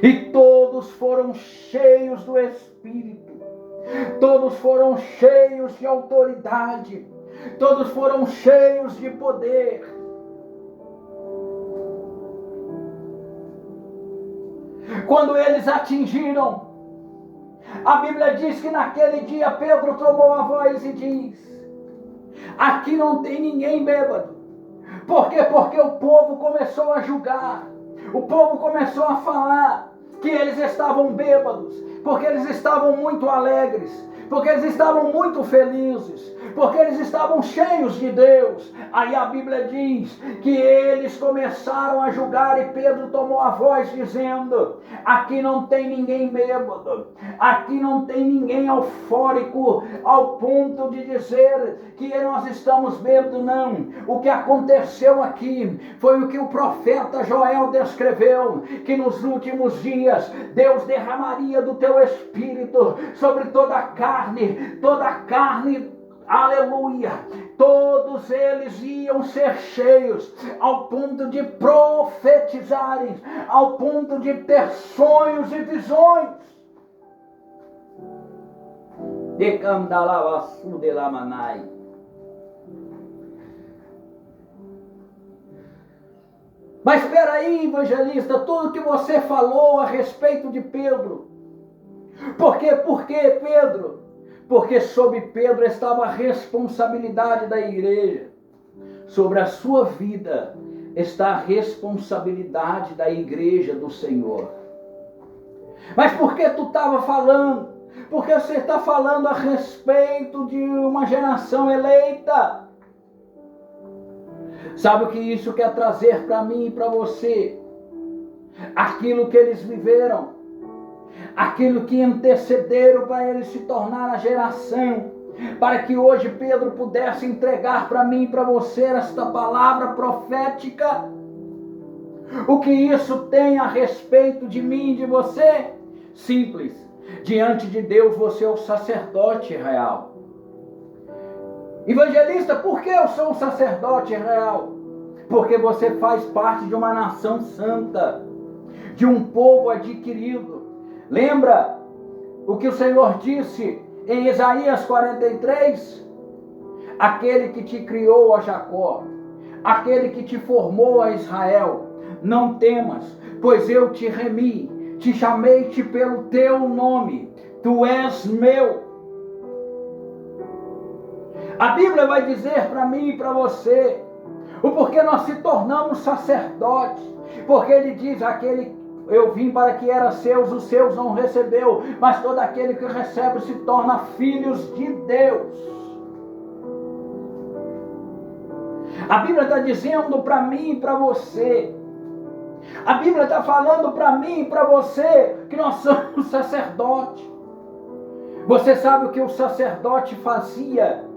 e todos foram cheios do Espírito, todos foram cheios de autoridade, todos foram cheios de poder. Quando eles atingiram, a Bíblia diz que naquele dia Pedro tomou a voz e diz: aqui não tem ninguém bêbado. Por quê? Porque o povo começou a julgar, o povo começou a falar que eles estavam bêbados, porque eles estavam muito alegres, porque eles estavam muito felizes, porque eles estavam cheios de Deus. Aí a Bíblia diz que eles começaram a julgar, e Pedro tomou a voz dizendo: aqui não tem ninguém bêbado, aqui não tem ninguém eufórico ao ponto de dizer que nós estamos bêbados, não. O que aconteceu aqui foi o que o profeta Joel descreveu, que nos últimos dias Deus derramaria do teu Espírito sobre toda a carne, aleluia, todos eles iam ser cheios ao ponto de profetizarem, ao ponto de ter sonhos e visões. De Candalavaçu de Lamanai. Mas espera aí, evangelista, tudo que você falou a respeito de Pedro. Por quê? Por que Pedro? Porque sobre Pedro estava a responsabilidade da igreja. Sobre a sua vida está a responsabilidade da igreja do Senhor. Mas por que tu estava falando? Porque você está falando a respeito de uma geração eleita. Sabe o que isso quer trazer para mim e para você? Aquilo que eles viveram, aquilo que antecederam para eles se tornar a geração, para que hoje Pedro pudesse entregar para mim e para você esta palavra profética. O que isso tem a respeito de mim e de você? Simples. Diante de Deus você é o sacerdote real. Evangelista, por que eu sou um sacerdote real? Porque você faz parte de uma nação santa, de um povo adquirido. Lembra o que o Senhor disse em Isaías 43? Aquele que te criou, a Jacó, aquele que te formou, a Israel, não temas, pois eu te remi, te chamei-te pelo teu nome, tu és meu. A Bíblia vai dizer para mim e para você o porquê nós se tornamos sacerdotes, porque ele diz: eu vim para que era seus, os seus não recebeu, mas todo aquele que recebe se torna filhos de Deus. A Bíblia está dizendo para mim e para você, a Bíblia está falando para mim e para você que nós somos sacerdotes. Você sabe o que o sacerdote fazia?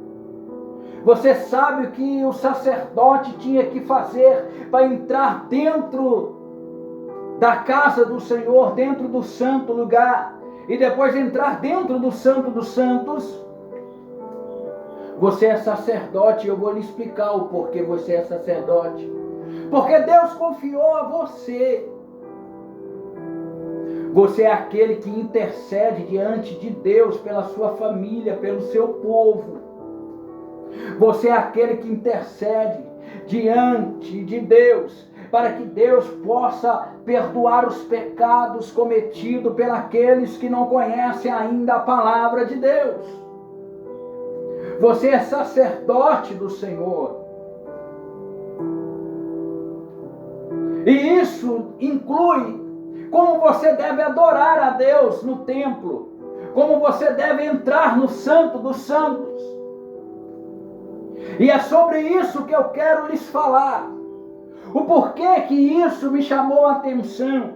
Você sabe o que o sacerdote tinha que fazer para entrar dentro da casa do Senhor, dentro do santo lugar, e depois entrar dentro do Santo dos Santos? Você é sacerdote e eu vou lhe explicar o porquê você é sacerdote. Porque Deus confiou a você. Você é aquele que intercede diante de Deus pela sua família, pelo seu povo. Você é aquele que intercede diante de Deus, para que Deus possa perdoar os pecados cometidos pelos que não conhecem ainda a palavra de Deus. Você é sacerdote do Senhor. E isso inclui como você deve adorar a Deus no templo, como você deve entrar no Santo dos Santos. E é sobre isso que eu quero lhes falar. O porquê que isso me chamou a atenção.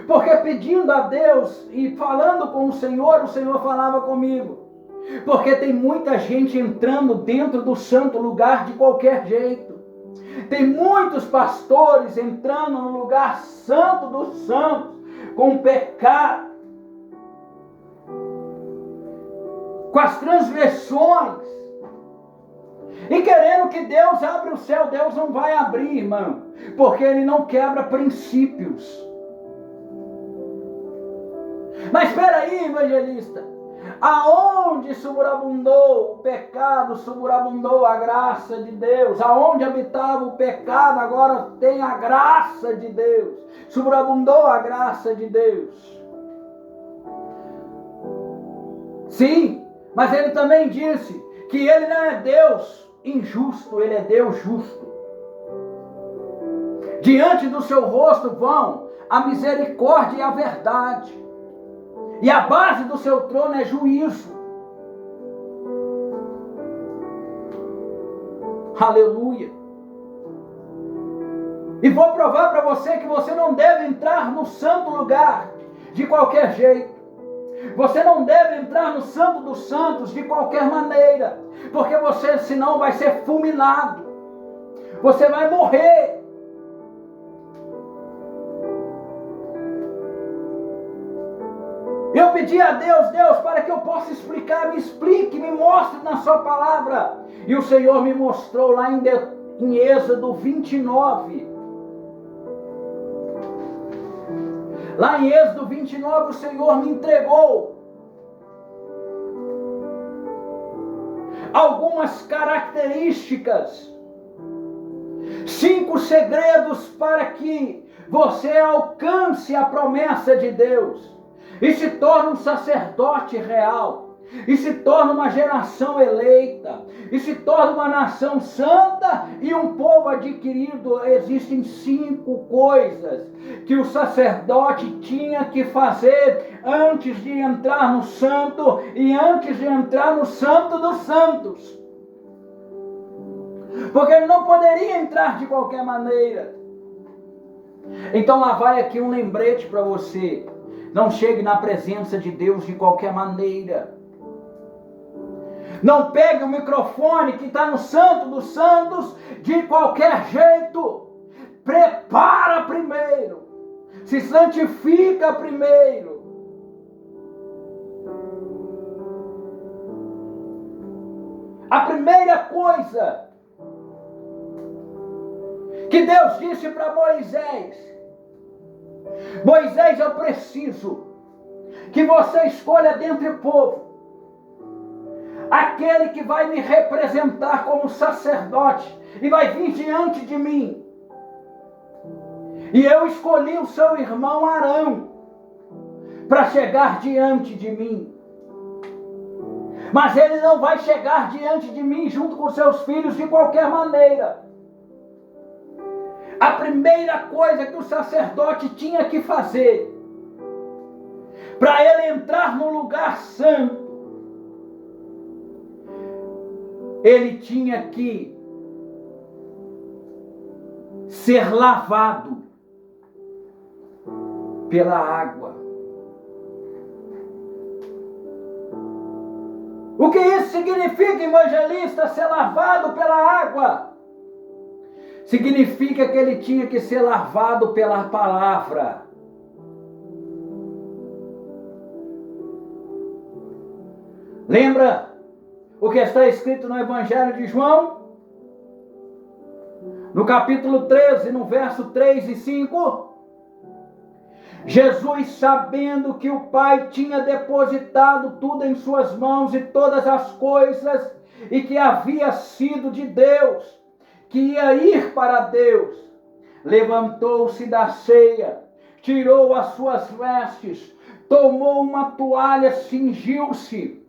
Porque pedindo a Deus e falando com o Senhor falava comigo. Porque tem muita gente entrando dentro do santo lugar de qualquer jeito. Tem muitos pastores entrando no lugar santo dos santos, com pecado, com as transgressões, e querendo que Deus abra o céu. Deus não vai abrir, irmão, porque Ele não quebra princípios. Mas espera aí, evangelista, aonde superabundou o pecado, superabundou a graça de Deus. Aonde habitava o pecado, agora tem a graça de Deus. Superabundou a graça de Deus. Sim, mas ele também disse que ele não é Deus injusto, ele é Deus justo. Diante do seu rosto vão a misericórdia e a verdade. E a base do seu trono é juízo. Aleluia. E vou provar para você que você não deve entrar no santo lugar de qualquer jeito. Você não deve entrar no Santo dos Santos de qualquer maneira. Porque você senão vai ser fulminado. Você vai morrer. Eu pedi a Deus, para que eu possa explicar, me explique, me mostre na sua palavra. E o Senhor me mostrou lá em Êxodo 29. Lá em Êxodo 29, o Senhor me entregou algumas características, 5 segredos para que você alcance a promessa de Deus e se torne um sacerdote real, e se torne uma geração eleita, e se torne uma nação santa e um povo adquirido. Existem 5 coisas que o sacerdote tinha que fazer antes de entrar no santo e antes de entrar no Santo dos Santos. Porque ele não poderia entrar de qualquer maneira. Então lá vai aqui um lembrete para você. Não chegue na presença de Deus de qualquer maneira. Não pegue o microfone que está no Santo dos Santos de qualquer jeito. Prepara primeiro. Se santifica primeiro. A primeira coisa que Deus disse para Moisés: Moisés, eu preciso que você escolha dentre o povo aquele que vai me representar como sacerdote e vai vir diante de mim. E eu escolhi o seu irmão Arão para chegar diante de mim. Mas ele não vai chegar diante de mim junto com seus filhos de qualquer maneira. A primeira coisa que o sacerdote tinha que fazer para ele entrar no lugar santo, ele tinha que ser lavado pela água. O que isso significa, evangelista, ser lavado pela água? Significa que ele tinha que ser lavado pela palavra. Lembra? o que está escrito no Evangelho de João, no capítulo 13, no verso 3 e 5. Jesus, sabendo que o Pai tinha depositado tudo em suas mãos e todas as coisas, e que havia sido de Deus, que ia ir para Deus, levantou-se da ceia, tirou as suas vestes, tomou uma toalha, cingiu-se,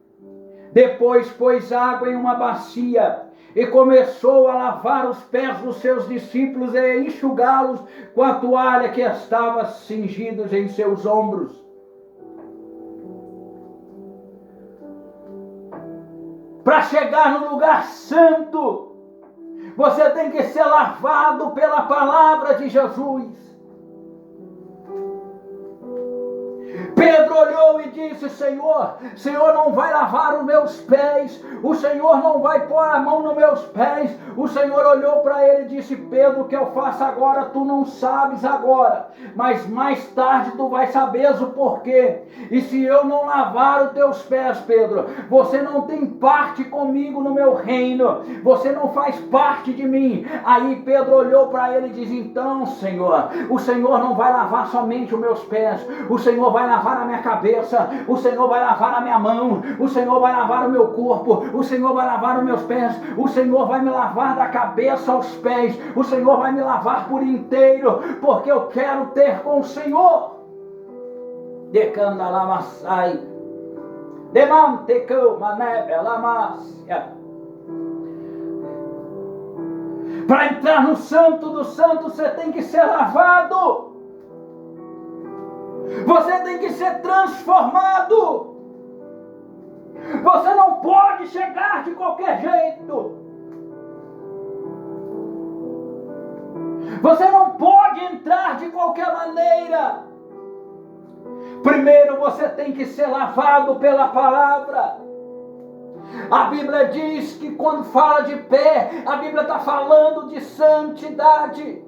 depois pôs água em uma bacia e começou a lavar os pés dos seus discípulos e enxugá-los com a toalha que estava cingida em seus ombros. Para chegar no lugar santo, você tem que ser lavado pela palavra de Jesus. Pedro olhou e disse: Senhor não vai lavar os meus pés, o Senhor não vai pôr a mão nos meus pés. O Senhor olhou para ele e disse: Pedro, o que eu faço agora, tu não sabes agora, mas mais tarde tu vai saber o porquê. E se eu não lavar os teus pés, Pedro, você não tem parte comigo no meu reino, você não faz parte de mim. Aí Pedro olhou para ele e disse: então, Senhor, o Senhor não vai lavar somente os meus pés, o Senhor vai lavar a minha cabeça, o Senhor vai lavar a minha mão, o Senhor vai lavar o meu corpo, o Senhor vai lavar os meus pés, o Senhor vai me lavar da cabeça aos pés, o Senhor vai me lavar por inteiro, porque eu quero ter com o Senhor. Decanda lamassai, demantecou manebe lamassia. Para entrar no Santo dos Santos, você tem que ser lavado. Você tem que ser transformado. Você não pode chegar de qualquer jeito. Você não pode entrar de qualquer maneira. Primeiro você tem que ser lavado pela palavra. A Bíblia diz que quando fala de pé, a Bíblia está falando de santidade.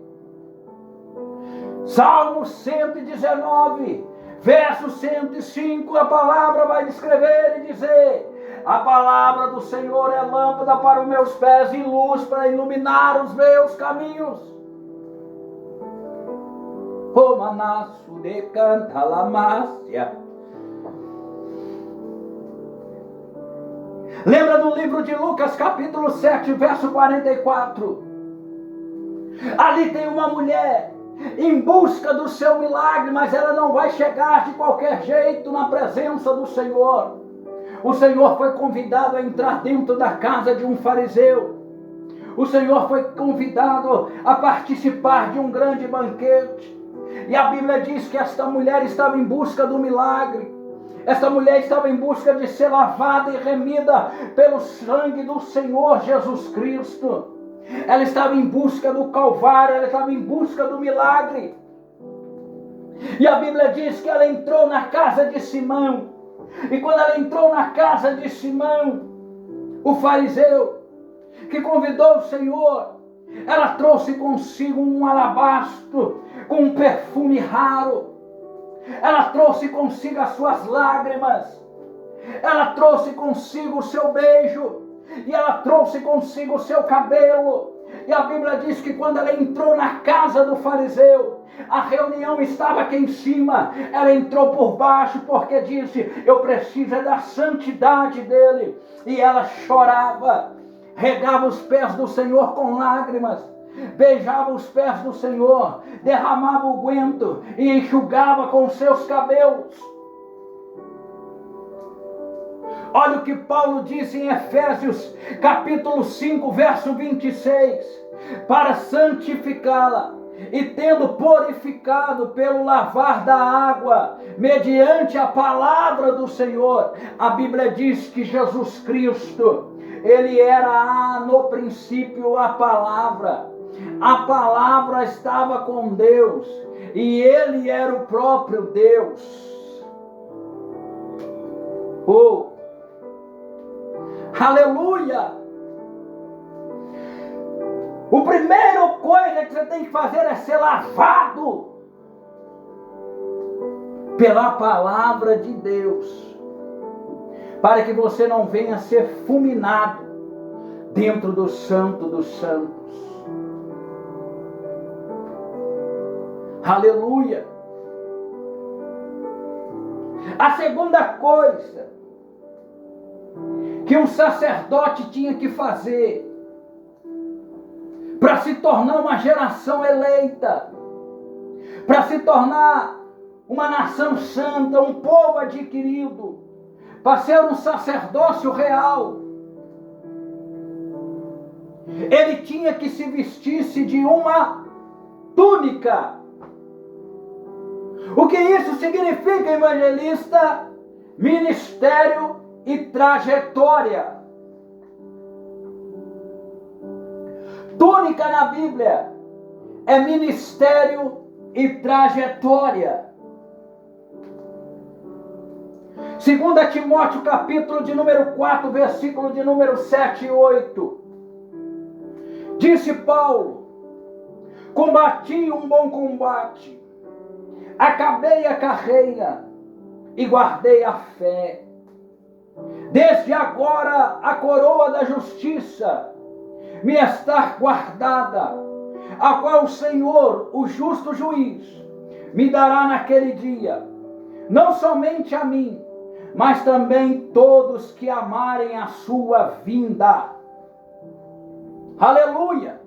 Salmo 119, verso 105, a palavra vai descrever e dizer: a palavra do Senhor é lâmpada para os meus pés e luz para iluminar os meus caminhos. Romanasso de cantalamácia. Lembra do livro de Lucas, capítulo 7, verso 44? Ali tem uma mulher em busca do seu milagre, mas ela não vai chegar de qualquer jeito na presença do Senhor. O Senhor foi convidado a entrar dentro da casa de um fariseu. O Senhor foi convidado a participar de um grande banquete. E a Bíblia diz que esta mulher estava em busca do milagre. Esta mulher estava em busca de ser lavada e remida pelo sangue do Senhor Jesus Cristo. Ela estava em busca do Calvário, ela estava em busca do milagre. E a Bíblia diz que ela entrou na casa de Simão. E quando ela entrou na casa de Simão, o fariseu, que convidou o Senhor, ela trouxe consigo um alabastro com um perfume raro. Ela trouxe consigo as suas lágrimas. Ela trouxe consigo o seu beijo. E ela trouxe consigo o seu cabelo. E a Bíblia diz que quando ela entrou na casa do fariseu, a reunião estava aqui em cima. Ela entrou por baixo porque disse: eu preciso da santidade dele. E ela chorava, regava os pés do Senhor com lágrimas, beijava os pés do Senhor, derramava o guento e enxugava com seus cabelos. Olha o que Paulo diz em Efésios, capítulo 5, verso 26. Para santificá-la, e tendo purificado pelo lavar da água, mediante a palavra do Senhor. A Bíblia diz que Jesus Cristo, ele era no princípio a palavra. A palavra estava com Deus e ele era o próprio Deus. Oh! Aleluia! O primeiro coisa que você tem que fazer é ser lavado pela palavra de Deus. para que você não venha a ser fulminado dentro do Santo dos Santos. Aleluia! A segunda coisa que um sacerdote tinha que fazer para se tornar uma geração eleita, para se tornar uma nação santa, um povo adquirido, para ser um sacerdócio real, ele tinha que se vestir-se de uma túnica. O que isso significa, evangelista? Ministério e trajetória. Túnica na Bíblia é ministério e trajetória. 2 Timóteo capítulo de número 4, versículo de número 7 e 8. Disse Paulo: combati um bom combate, acabei a carreira e guardei a fé. Desde agora a coroa da justiça me está guardada, a qual o Senhor, o justo juiz, me dará naquele dia, não somente a mim, mas também todos que amarem a sua vinda. Aleluia!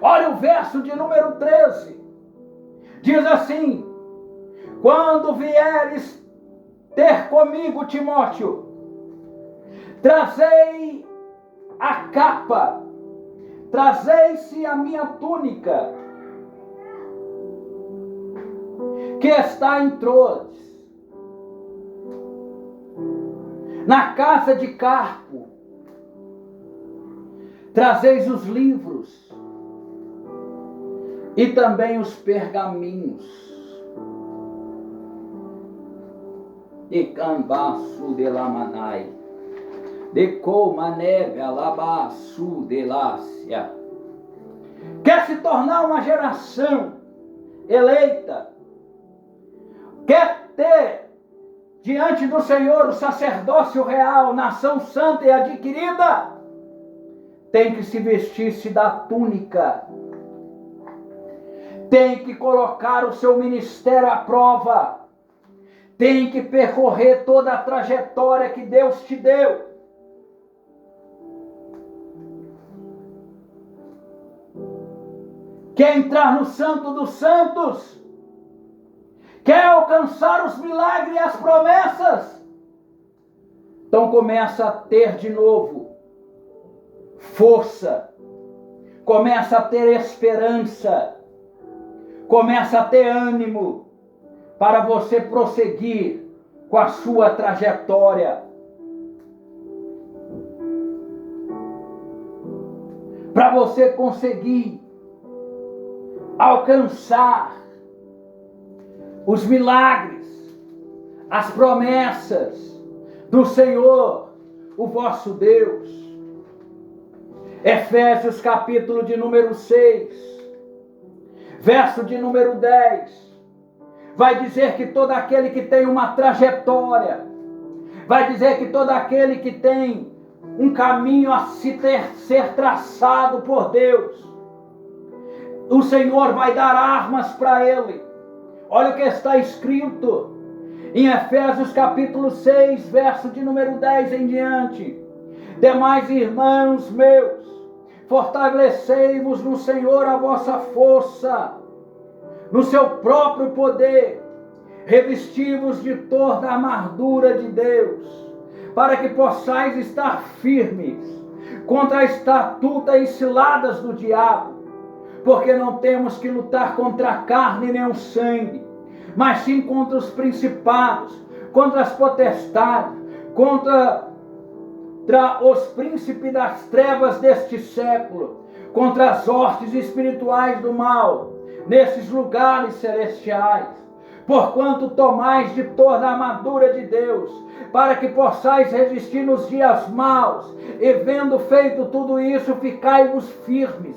Olha o verso de número 13. Diz assim: quando vieres ter comigo, Timóteo, trazei a capa, trazei-se a minha túnica, que está em Troas, na casa de Carpo. Trazeis os livros e também os pergaminhos. E cambaço de lamanai, de comaneve alabaço de lácia. Quer se tornar uma geração eleita? Quer ter diante do Senhor o sacerdócio real, nação santa e adquirida? Tem que se vestir-se da túnica. Tem que colocar o seu ministério à prova. Tem que percorrer toda a trajetória que Deus te deu. Quer entrar no Santo dos Santos? Quer alcançar os milagres e as promessas? Então começa a ter de novo força, começa a ter esperança, começa a ter ânimo para você prosseguir com a sua trajetória. Para você conseguir alcançar os milagres, as promessas do Senhor, o vosso Deus. Efésios capítulo de número 6, verso de número 10, vai dizer que todo aquele que tem uma trajetória, vai dizer que todo aquele que tem um caminho a ser traçado por Deus, o Senhor vai dar armas para ele. Olha o que está escrito em Efésios capítulo 6, verso de número 10 em diante. Demais, irmãos meus, fortalecei-vos no Senhor a vossa força, no seu próprio poder, revesti-vos de toda a armadura de Deus, para que possais estar firmes contra a astuta e ciladas do diabo, porque não temos que lutar contra a carne nem o sangue, mas sim contra os principados, contra as potestades, contra os príncipes das trevas deste século, contra as hostes espirituais do mal, nesses lugares celestiais. Porquanto tomais de toda a armadura de Deus, para que possais resistir nos dias maus, e vendo feito tudo isso, ficai-vos firmes.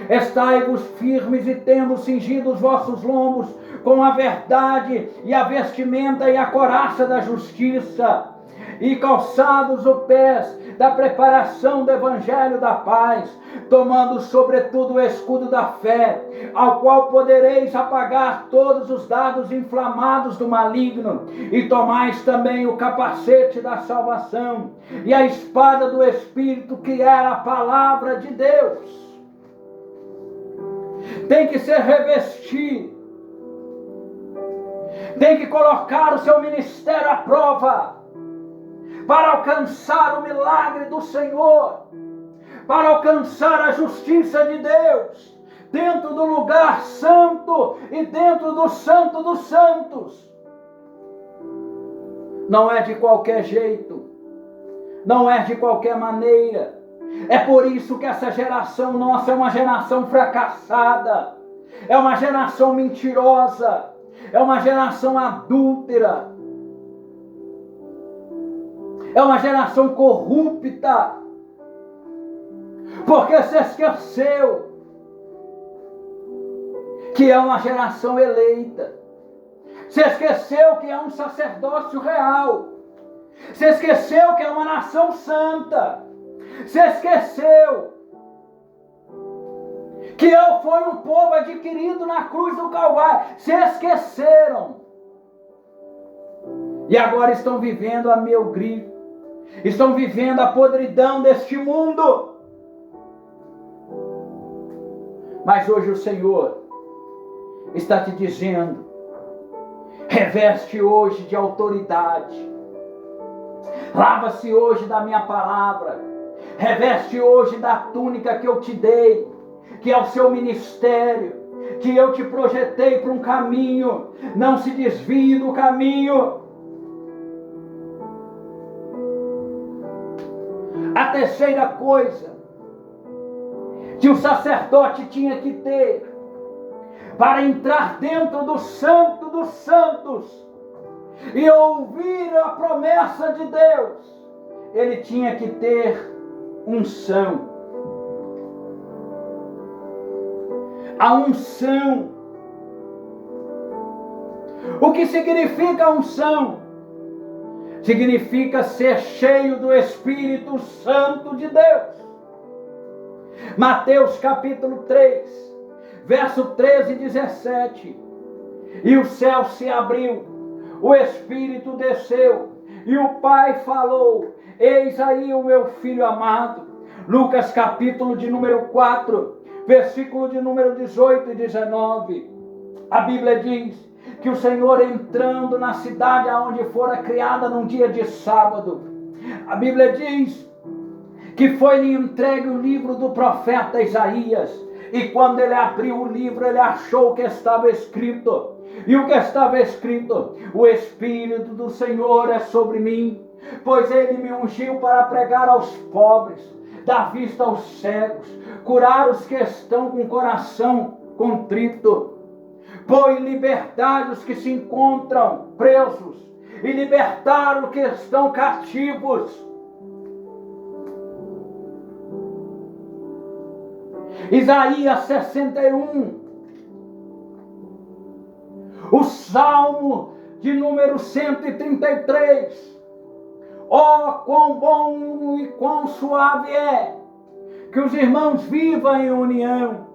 Estai-vos firmes e tendo cingido os vossos lombos com a verdade e a vestimenta e a couraça da justiça. e calçados os pés da preparação do Evangelho da paz, tomando sobretudo o escudo da fé, ao qual podereis apagar todos os dardos inflamados do maligno, e tomais também o capacete da salvação, e a espada do Espírito, que era a palavra de Deus. Tem que se revestir, tem que colocar o seu ministério à prova, para alcançar o milagre do Senhor, para alcançar a justiça de Deus, dentro do lugar santo e dentro do santo dos santos. Não é de qualquer jeito, não é de qualquer maneira. É por isso que essa geração nossa é uma geração fracassada, é uma geração mentirosa, é uma geração adúltera, é uma geração corrupta, porque se esqueceu que é uma geração eleita, se esqueceu que é um sacerdócio real, se esqueceu que é uma nação santa, se esqueceu que eu fui um povo adquirido na cruz do Calvário, se esqueceram, e agora estão vivendo a meu grito, estão vivendo a podridão deste mundo. Mas hoje o Senhor está te dizendo: reveste hoje de autoridade, lava-se hoje da minha palavra, reveste hoje da túnica que eu te dei, que é o seu ministério, que eu te projetei para um caminho. Não se desvie do caminho. A terceira coisa que o sacerdote tinha que ter para entrar dentro do Santo dos Santos e ouvir a promessa de Deus, ele tinha que ter unção. A unção. O que significa unção? Significa ser cheio do Espírito Santo de Deus. Mateus capítulo 3, verso 13 e 17. E o céu se abriu, o Espírito desceu, e o Pai falou: eis aí o meu Filho amado. Lucas capítulo de número 4, versículo de número 18 e 19. A Bíblia diz que o Senhor, entrando na cidade onde fora criada num dia de sábado, a Bíblia diz que foi-lhe entregue o livro do profeta Isaías, e quando ele abriu o livro, ele achou o que estava escrito. E o que estava escrito: o Espírito do Senhor é sobre mim, pois ele me ungiu para pregar aos pobres, dar vista aos cegos, curar os que estão com o coração contrito, pôr em liberdade os que se encontram presos, e libertar os que estão cativos. Isaías 61, o Salmo de número 133. Oh, quão bom e quão suave é que os irmãos vivam em união.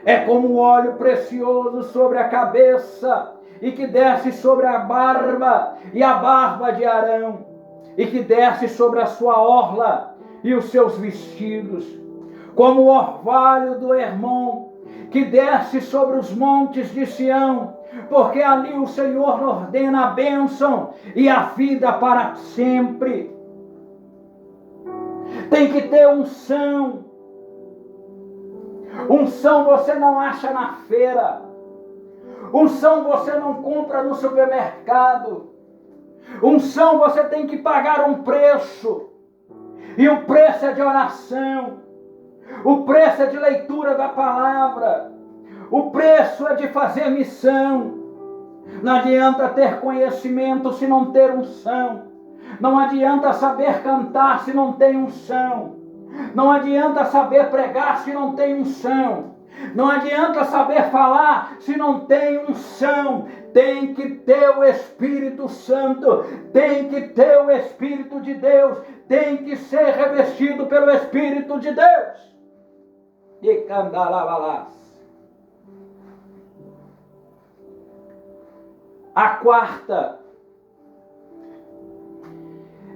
É como um óleo precioso sobre a cabeça, e que desce sobre a barba, e a barba de Arão, e que desce sobre a sua orla e os seus vestidos, como o orvalho do Hermon, que desce sobre os montes de Sião, porque ali o Senhor ordena a bênção e a vida para sempre. Tem que ter unção. Unção você não acha na feira. Unção você não compra no supermercado. Unção você tem que pagar um preço. E o preço é de oração. O preço é de leitura da palavra. O preço é de fazer missão. Não adianta ter conhecimento se não ter unção. Não adianta saber cantar se não tem unção. Não adianta saber pregar se não tem unção. Não adianta saber falar se não tem unção. tem que ter o Espírito Santo, tem que ter o Espírito de Deus, tem que ser revestido pelo Espírito de Deus. E candalabalás. A quarta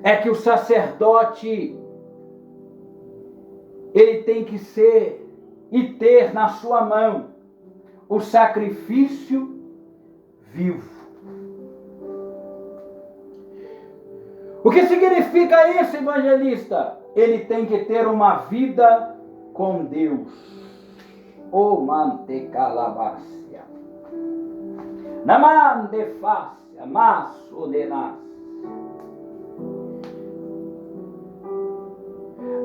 é que o sacerdote, ele tem que ser e ter na sua mão o sacrifício vivo. O que significa isso, evangelista? Ele tem que ter uma vida com Deus. O mantecalabácia. Namandefácia, maçodenas.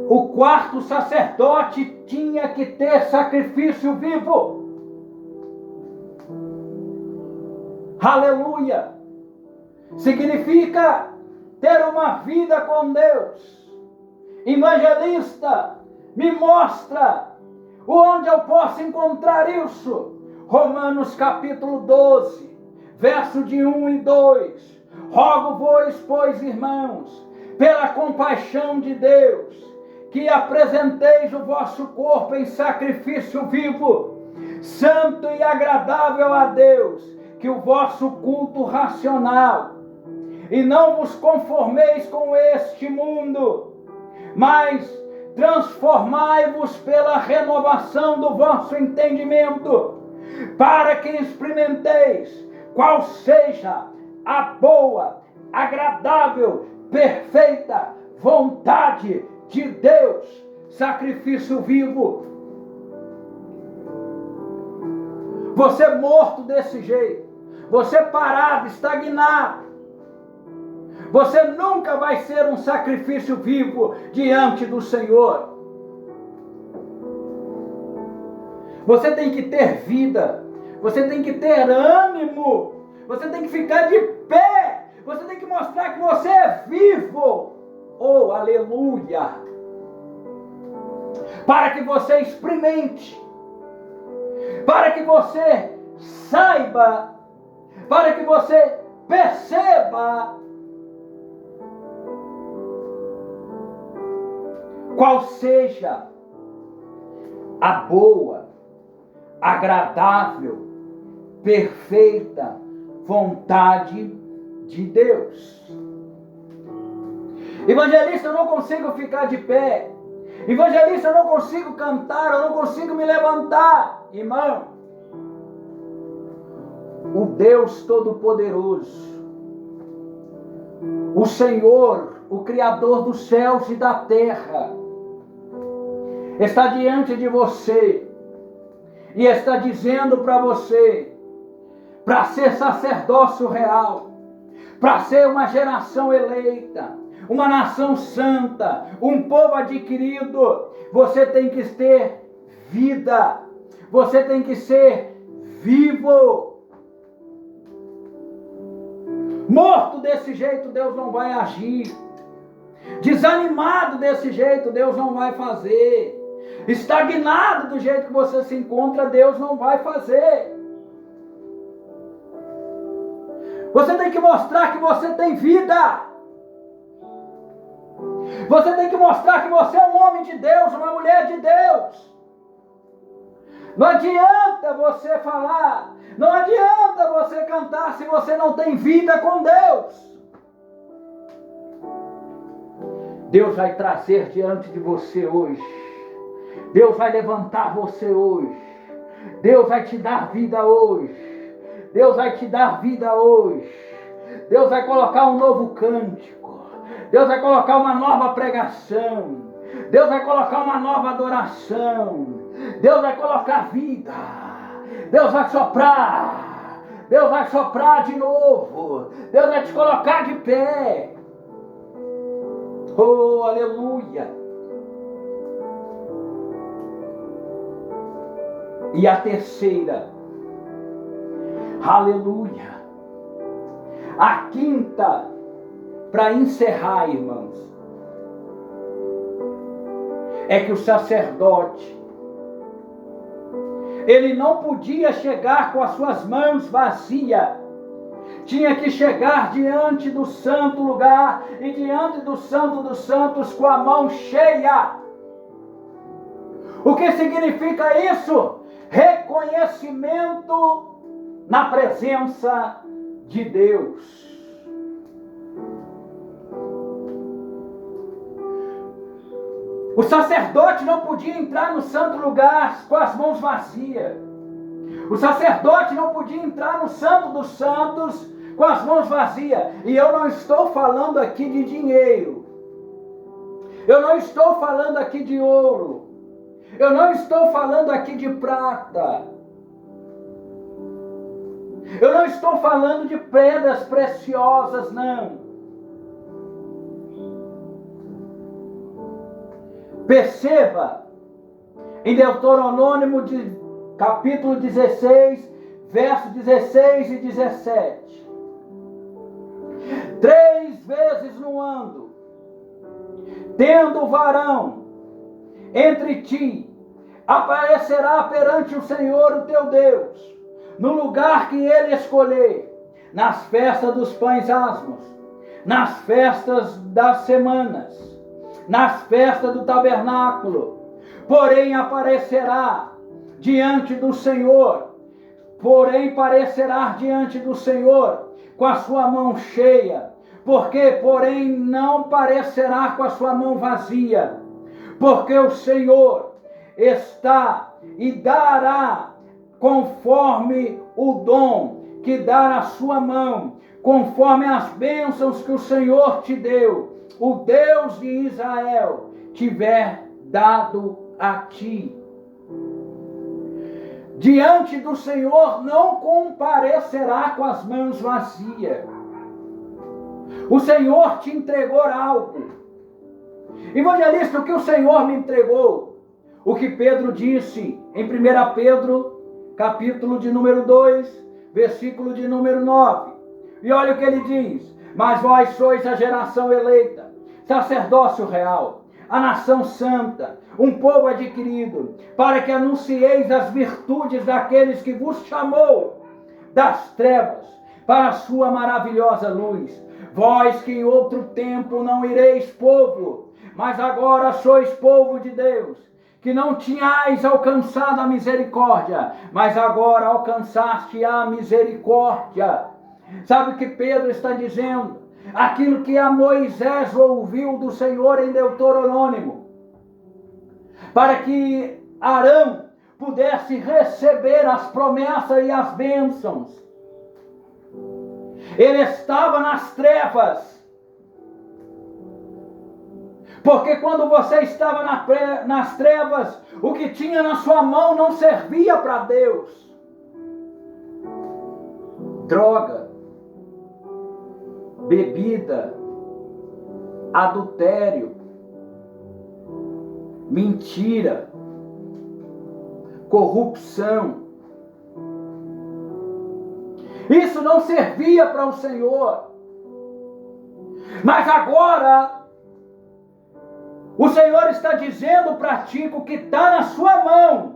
O quarto sacerdote tinha que ter sacrifício vivo. Aleluia! Significa ter uma vida com Deus. Evangelista, me mostra onde eu posso encontrar isso. Romanos capítulo 12, verso de 1 e 2. Rogo-vos, pois, irmãos, pela compaixão de Deus, que apresenteis o vosso corpo em sacrifício vivo, santo e agradável a Deus, que o vosso culto racional, e não vos conformeis com este mundo, mas transformai-vos pela renovação do vosso entendimento, para que experimenteis qual seja a boa, agradável, perfeita vontade de Deus. Sacrifício vivo. Você morto desse jeito, você parado, estagnado, você nunca vai ser um sacrifício vivo diante do Senhor. Você tem que ter vida, você tem que ter ânimo, você tem que ficar de pé, você tem que mostrar que você é vivo. Oh, aleluia! Para que você experimente, para que você saiba, para que você perceba qual seja a boa, agradável, perfeita vontade de Deus. Evangelista, eu não consigo ficar de pé. Evangelista, eu não consigo cantar, eu não consigo me levantar. Irmão, o Deus Todo-Poderoso, o Senhor, o Criador dos céus e da terra, está diante de você e está dizendo para você, para ser sacerdócio real, para ser uma geração eleita, uma nação santa, um povo adquirido, você tem que ter vida, você tem que ser vivo. Morto desse jeito, Deus não vai agir. Desanimado desse jeito, Deus não vai fazer. Estagnado do jeito que você se encontra, Deus não vai fazer. Você tem que mostrar que você tem vida. Você tem que mostrar que você é um homem de Deus, uma mulher de Deus. Não adianta você falar, não adianta você cantar se você não tem vida com Deus. Deus vai trazer diante de você hoje. Deus vai levantar você hoje. Deus vai te dar vida hoje. Deus vai te dar vida hoje. Deus vai colocar um novo cântico. Deus vai colocar uma nova pregação. Deus vai colocar uma nova adoração. Deus vai colocar vida. Deus vai soprar. Deus vai soprar de novo. Deus vai te colocar de pé. Oh, aleluia. E a terceira, aleluia. A quinta, para encerrar, irmãos, é que o sacerdote, ele não podia chegar com as suas mãos vazias tinha que chegar diante do santo lugar e diante do Santo dos Santos com a mão cheia. O que significa isso? Reconhecimento na presença de Deus. O sacerdote não podia entrar no santo lugar com as mãos vazias. O sacerdote não podia entrar no Santo dos Santos com as mãos vazias. E eu não estou falando aqui de dinheiro. Eu não estou falando aqui de ouro. Eu não estou falando aqui de prata. Eu não estou falando de pedras preciosas, não. Perceba, em Deuteronômio capítulo 16, versos 16 e 17. 3 vezes no ano, tendo varão entre ti, aparecerá perante o Senhor o teu Deus, no lugar que ele escolher, nas festas dos pães asmos, nas festas das semanas, nas festas do tabernáculo. Porém aparecerá diante do Senhor, parecerá diante do Senhor com a sua mão cheia, porém não parecerá com a sua mão vazia, porque o Senhor está e dará conforme o dom que dá na sua mão, conforme as bênçãos que o Senhor te deu, o Deus de Israel tiver dado a ti. Diante do Senhor não comparecerá com as mãos vazias. O Senhor te entregou algo. Evangelista, o que o Senhor me entregou? O que Pedro disse em 1 Pedro, capítulo de número 2, versículo de número 9. E olha o que ele diz: mas vós sois a geração eleita, sacerdócio real, a nação santa, um povo adquirido, para que anuncieis as virtudes daqueles que vos chamou das trevas para a sua maravilhosa luz. Vós que em outro tempo não ireis povo, mas agora sois povo de Deus, que não tinhais alcançado a misericórdia, mas agora alcançaste a misericórdia. Sabe o que Pedro está dizendo? Aquilo que a Moisés ouviu do Senhor em Deuteronômio, para que Arão pudesse receber as promessas e as bênçãos. Ele estava nas trevas, porque quando você estava nas trevas, o que tinha na sua mão não servia para Deus. Droga, bebida, adultério, mentira, corrupção. Isso não servia para o Senhor. Mas agora, o Senhor está dizendo para ti que o que está na sua mão,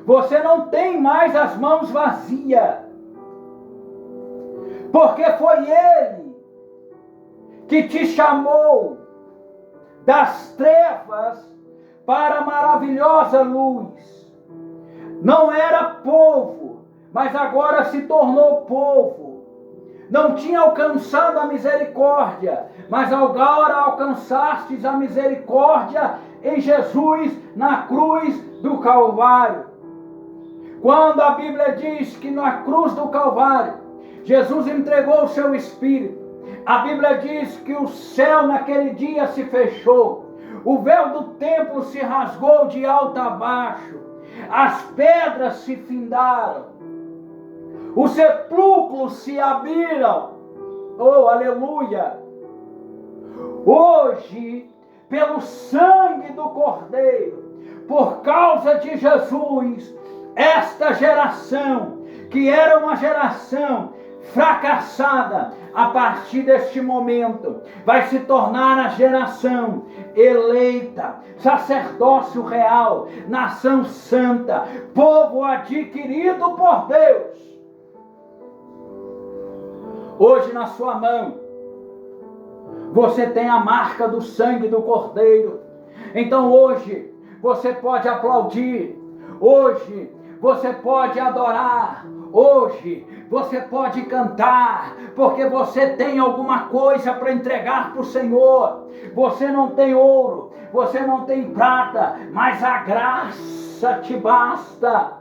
você não tem mais as mãos vazias. Porque foi Ele que te chamou das trevas para a maravilhosa luz. Não era povo, mas agora se tornou povo. Não tinha alcançado a misericórdia, mas agora alcançastes a misericórdia em Jesus na cruz do Calvário. Quando a Bíblia diz que na cruz do Calvário Jesus entregou o seu Espírito, a Bíblia diz que o céu naquele dia se fechou, o véu do templo se rasgou de alto a baixo, as pedras se findaram, os sepulcros se abriram. Oh, aleluia! Hoje, pelo sangue do Cordeiro, por causa de Jesus, esta geração, que era uma geração fracassada, a partir deste momento vai se tornar a geração eleita, sacerdócio real, nação santa, povo adquirido por Deus. Hoje na sua mão, você tem a marca do sangue do Cordeiro. Então hoje, você pode aplaudir. Hoje, você pode adorar. Hoje, você pode cantar. Porque você tem alguma coisa para entregar para o Senhor. Você não tem ouro, você não tem prata, mas a graça te basta.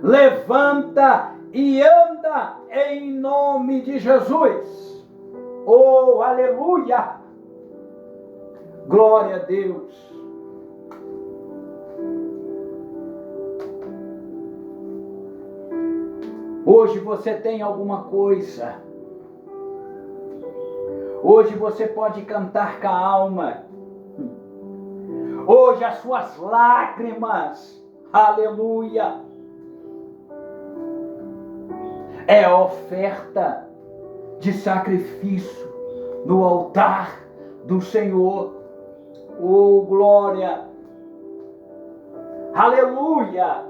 Levanta e anda em nome de Jesus. Oh, aleluia! Glória a Deus. Hoje você tem alguma coisa. Hoje você pode cantar com a alma. Hoje as suas lágrimas, aleluia, é oferta de sacrifício no altar do Senhor. Oh, glória! Aleluia!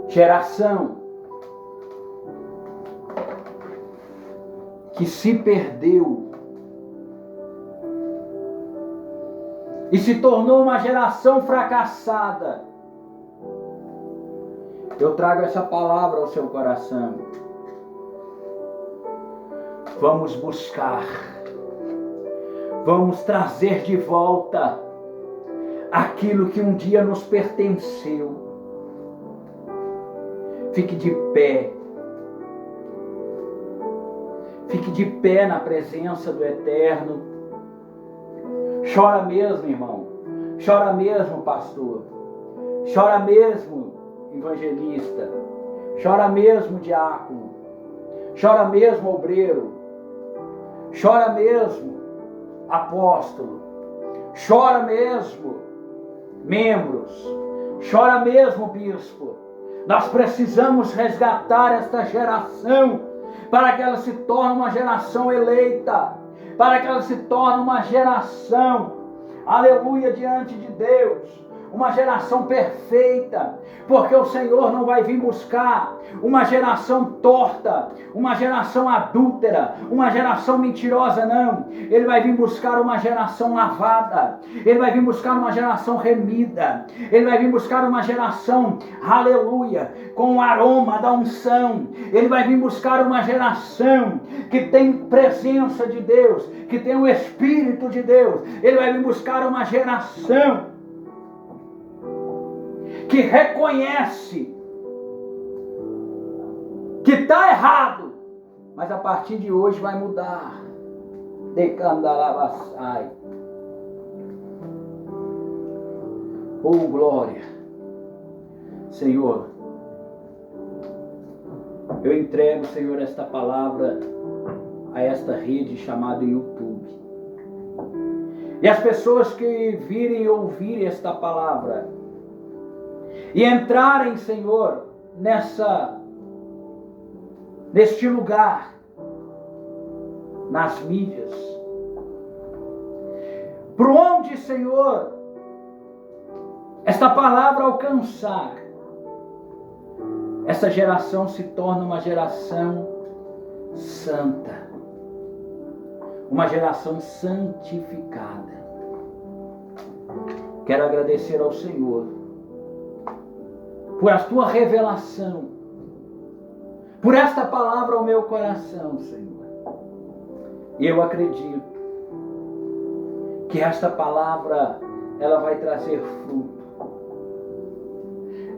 Geração que se perdeu e se tornou uma geração fracassada. Eu trago essa palavra ao seu coração. Vamos buscar, vamos trazer de volta aquilo que um dia nos pertenceu. Fique de pé. Fique de pé na presença do Eterno. Chora mesmo, irmão. Chora mesmo, pastor. Chora mesmo, evangelista. Chora mesmo, diácono. Chora mesmo, obreiro. Chora mesmo, apóstolo. Chora mesmo, membros. Chora mesmo, bispo. Nós precisamos resgatar esta geração para que ela se torne uma geração eleita, para que ela se torne uma geração, aleluia, diante de Deus, uma geração perfeita, porque o Senhor não vai vir buscar uma geração torta, uma geração adúltera, uma geração mentirosa, não. Ele vai vir buscar uma geração lavada, ele vai vir buscar uma geração remida, ele vai vir buscar uma geração, aleluia, com o aroma da unção. Ele vai vir buscar uma geração que tem presença de Deus, que tem o Espírito de Deus. Ele vai vir buscar uma geração que reconhece que está errado, mas a partir de hoje vai mudar. Decandalavassai. Oh, glória. Senhor, eu entrego, Senhor, esta palavra a esta rede chamada YouTube. E as pessoas que virem e ouvirem esta palavra e entrarem, Senhor, neste lugar, nas mídias, por onde, Senhor, esta palavra alcançar, essa geração se torna uma geração santa, uma geração santificada. Quero agradecer ao Senhor por a tua revelação, por esta palavra ao meu coração, Senhor. E eu acredito que esta palavra, ela vai trazer fruto.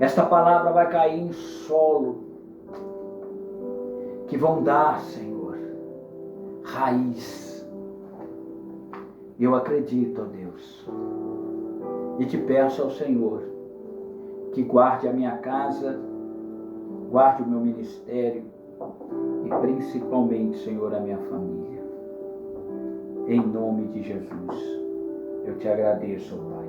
Esta palavra vai cair em solo que vão dar, Senhor, raiz. Eu acredito, ó Deus, e te peço ao Senhor que guarde a minha casa, guarde o meu ministério e principalmente, Senhor, a minha família. Em nome de Jesus, eu te agradeço, Pai.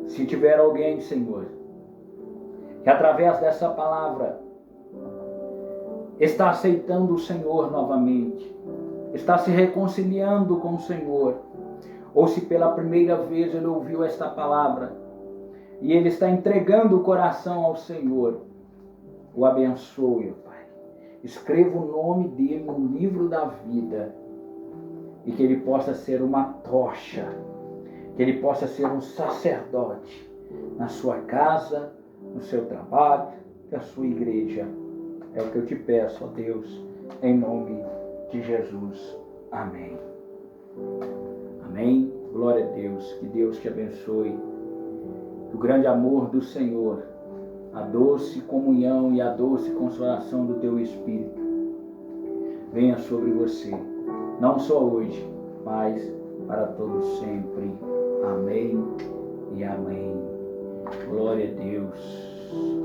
Se tiver alguém, Senhor, que através dessa palavra está aceitando o Senhor novamente, está se reconciliando com o Senhor, ou se pela primeira vez ele ouviu esta palavra, e ele está entregando o coração ao Senhor, o abençoe, Pai. Escreva o nome dele no livro da vida e que ele possa ser uma tocha, que ele possa ser um sacerdote na sua casa, no seu trabalho, na sua igreja. É o que eu te peço, ó Deus, em nome de Jesus. Amém. Amém. Glória a Deus. Que Deus te abençoe. Que o grande amor do Senhor, a doce comunhão e a doce consolação do teu Espírito venha sobre você, não só hoje, mas para todos sempre. Amém e amém. Glória a Deus.